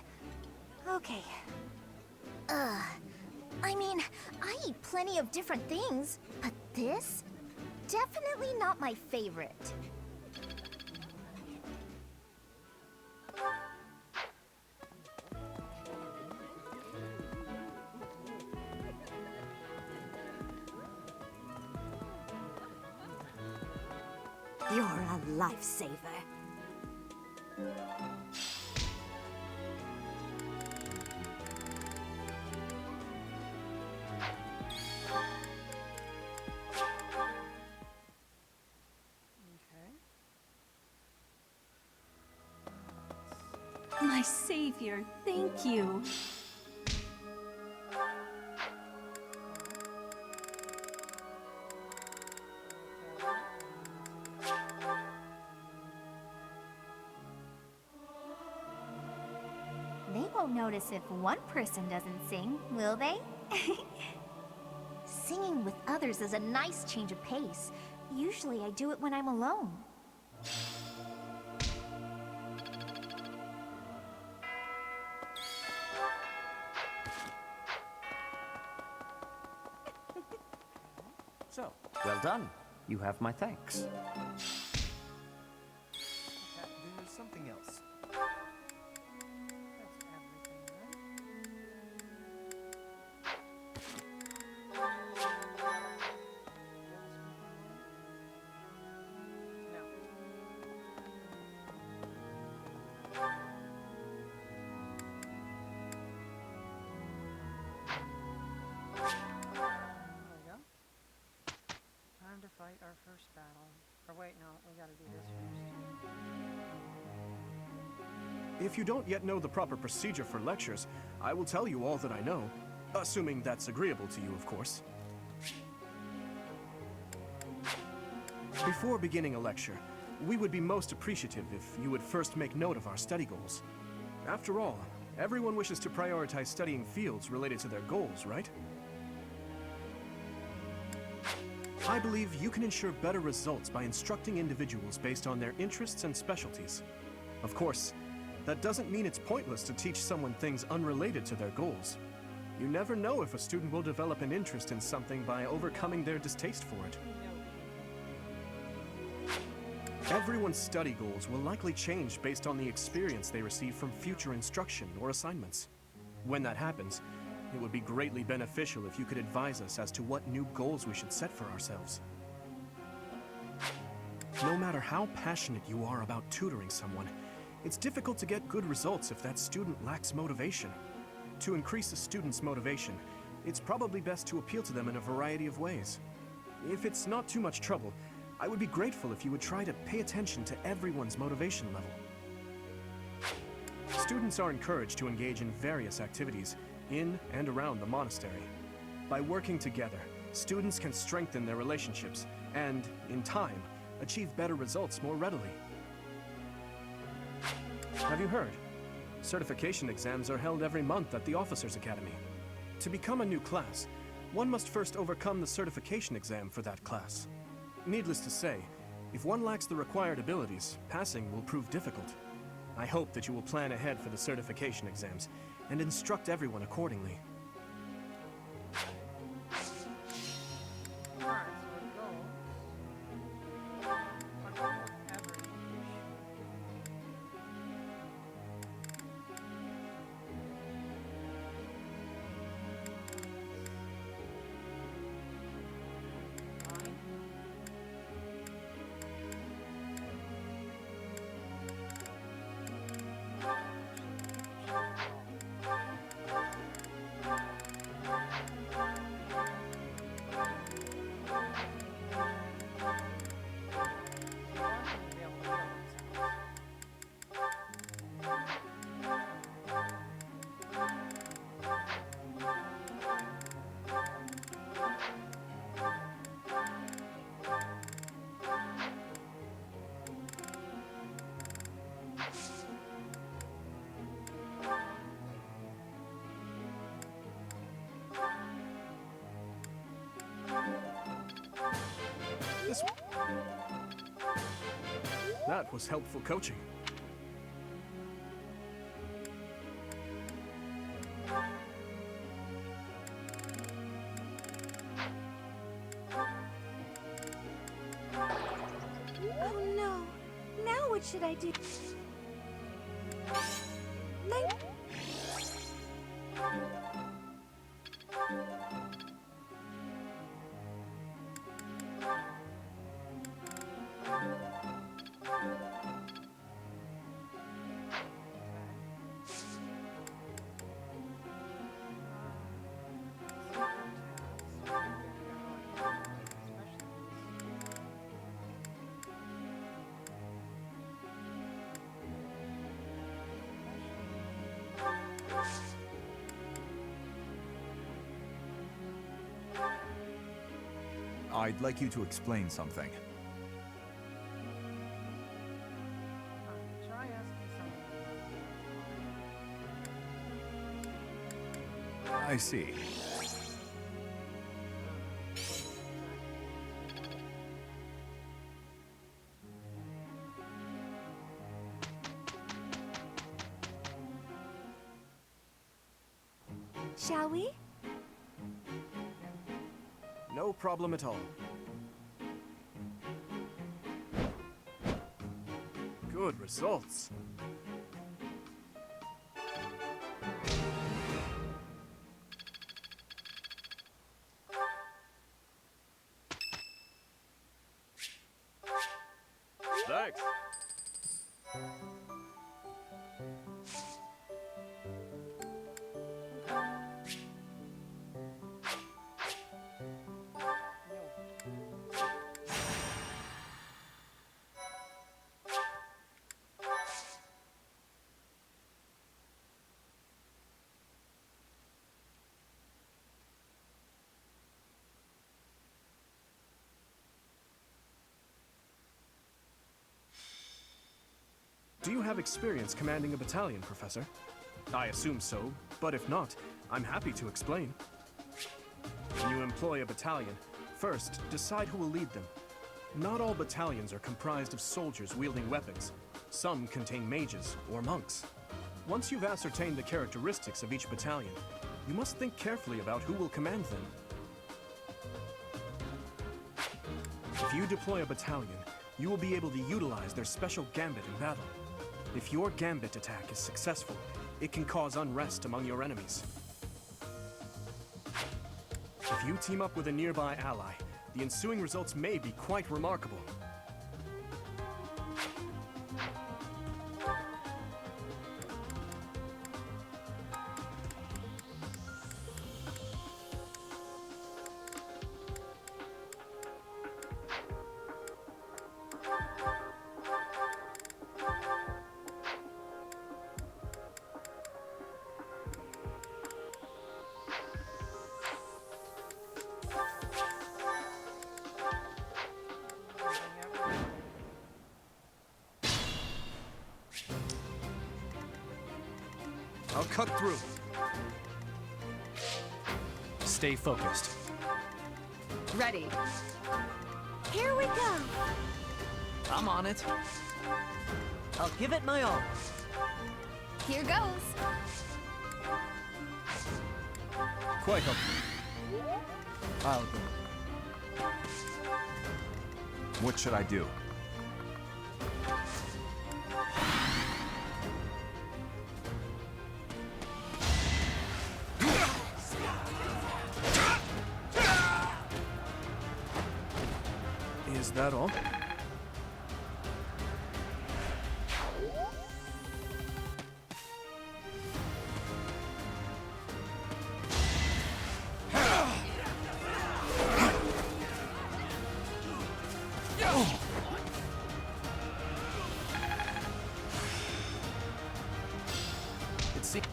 Okay. I mean, I eat plenty of different things, but this? Definitely not my favorite. You're a lifesaver. My savior, thank you. They won't notice if one person doesn't sing, will they? Singing with others is a nice change of pace. Usually I do it when I'm alone. So, well done. You have my thanks. There's something else. Time to fight our first battle. Or wait, no, we gotta do this first. If you don't yet know the proper procedure for lectures, I will tell you all that I know. Assuming that's agreeable to you, of course. Before beginning a lecture, we would be most appreciative if you would first make note of our study goals. After all, everyone wishes to prioritize studying fields related to their goals, right? I believe you can ensure better results by instructing individuals based on their interests and specialties. Of course, that doesn't mean it's pointless to teach someone things unrelated to their goals. You never know if a student will develop an interest in something by overcoming their distaste for it. Everyone's study goals will likely change based on the experience they receive from future instruction or assignments. When that happens, it would be greatly beneficial if you could advise us as to what new goals we should set for ourselves. No matter how passionate you are about tutoring someone, it's difficult to get good results if that student lacks motivation. To increase a student's motivation, it's probably best to appeal to them in a variety of ways. If it's not too much trouble, I would be grateful if you would try to pay attention to everyone's motivation level. Students are encouraged to engage in various activities in and around the monastery. By working together, students can strengthen their relationships and, in time, achieve better results more readily. Have you heard? Certification exams are held every month at the Officers' Academy. To become a new class, one must first overcome the certification exam for that class. Needless to say, if one lacks the required abilities, passing will prove difficult. I hope that you will plan ahead for the certification exams and instruct everyone accordingly. Alright, so our goal of average. That was helpful coaching. Oh no. Now what should I do? I'd like you to explain something. Try asking something. I see. Shall we? No problem at all. Good results. Thanks. Do you have experience commanding a battalion, Professor? I assume so, but if not, I'm happy to explain. When you employ a battalion, first, decide who will lead them. Not all battalions are comprised of soldiers wielding weapons. Some contain mages or monks. Once you've ascertained the characteristics of each battalion, you must think carefully about who will command them. If you deploy a battalion, you will be able to utilize their special gambit in battle. If your gambit attack is successful, it can cause unrest among your enemies. If you team up with a nearby ally, the ensuing results may be quite remarkable. I'll cut through. Stay focused. Ready. Here we go. I'm on it. I'll give it my all. Here goes. Quite helpful. I'll go. What should I do? Is that all? It seems.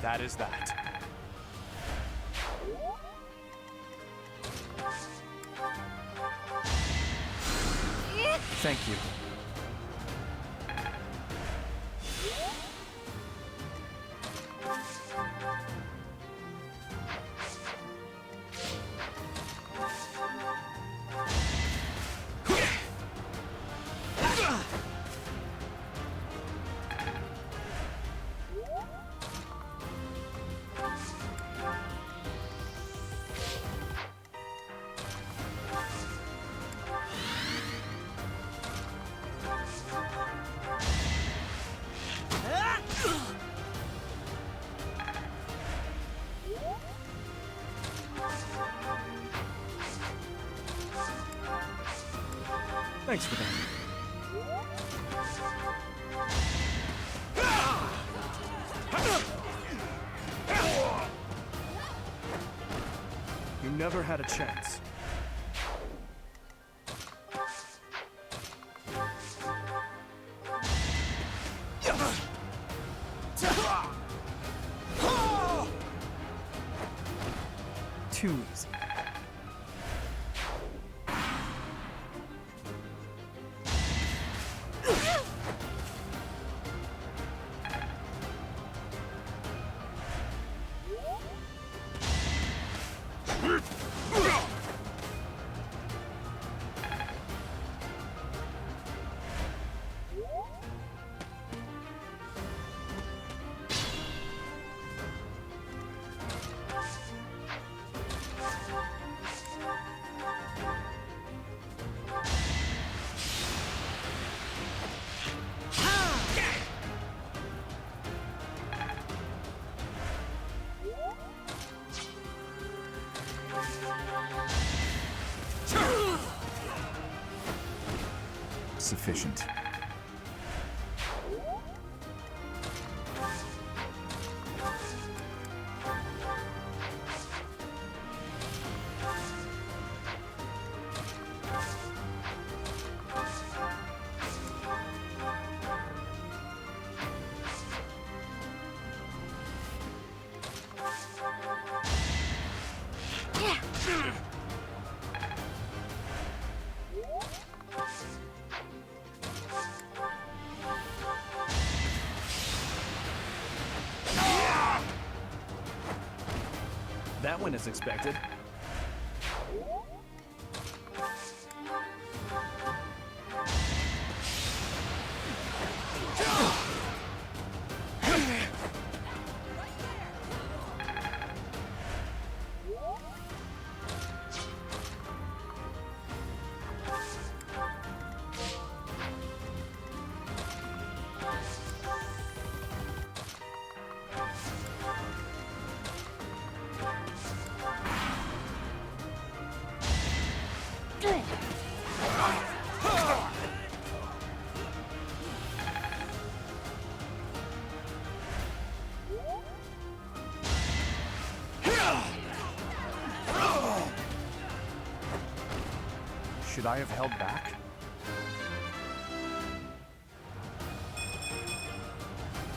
That is that. Thank you. Thanks for that. You never had a chance. Too easy. Sufficient. That went as expected. Should I have held back?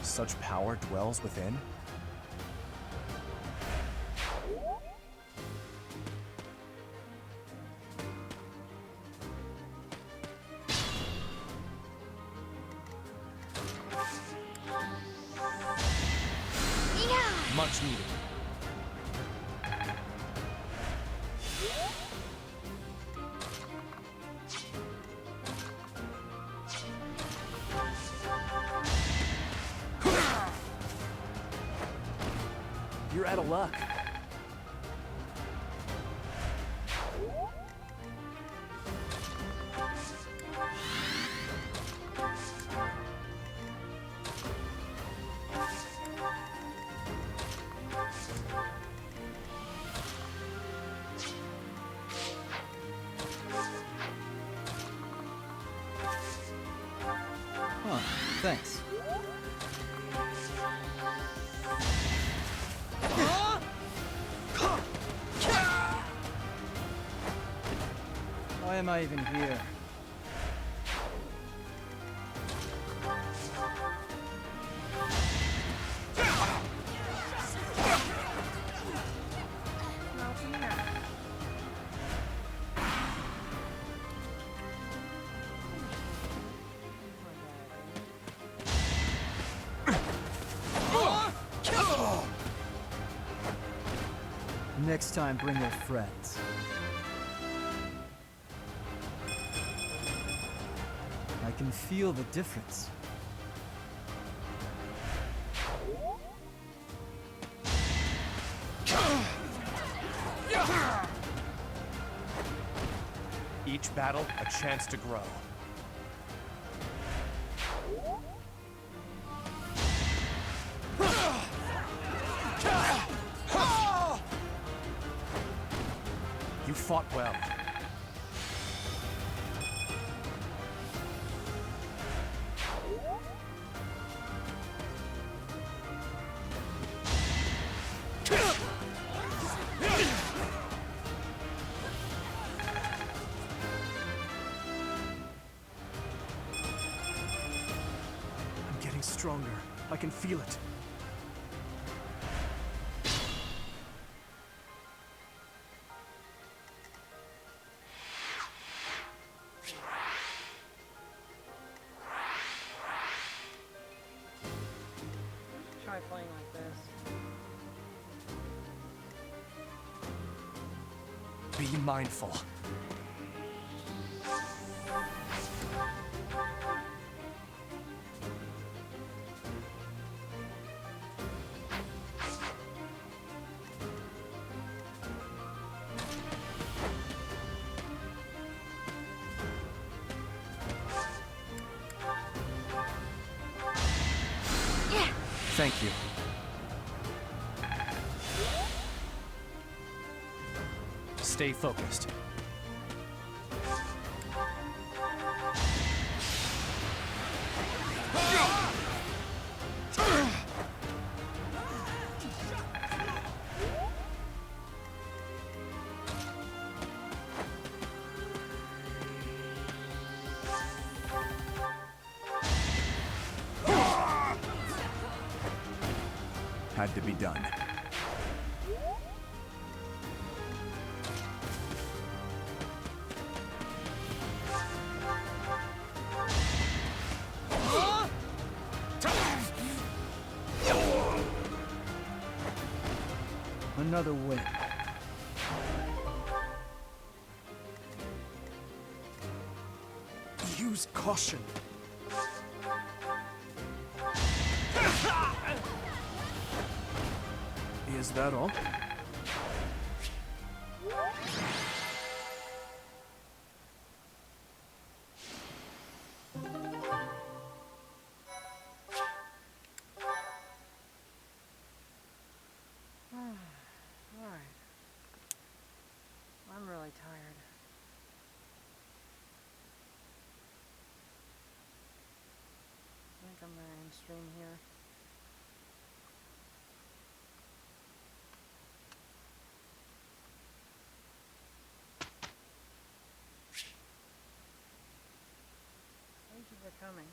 Such power dwells within? Much needed. You're out of luck. Huh, thanks. Why am I even here? Next time, bring your friends. I can feel the difference. Each battle, a chance to grow. You fought well. I'm getting stronger. I can feel it. Try playing like this. Be mindful. Thank you. Stay focused. Had to be done. Another win. Use caution. Is that all? Alright. I'm really tired. I think I'm gonna end stream here. Thank you for coming.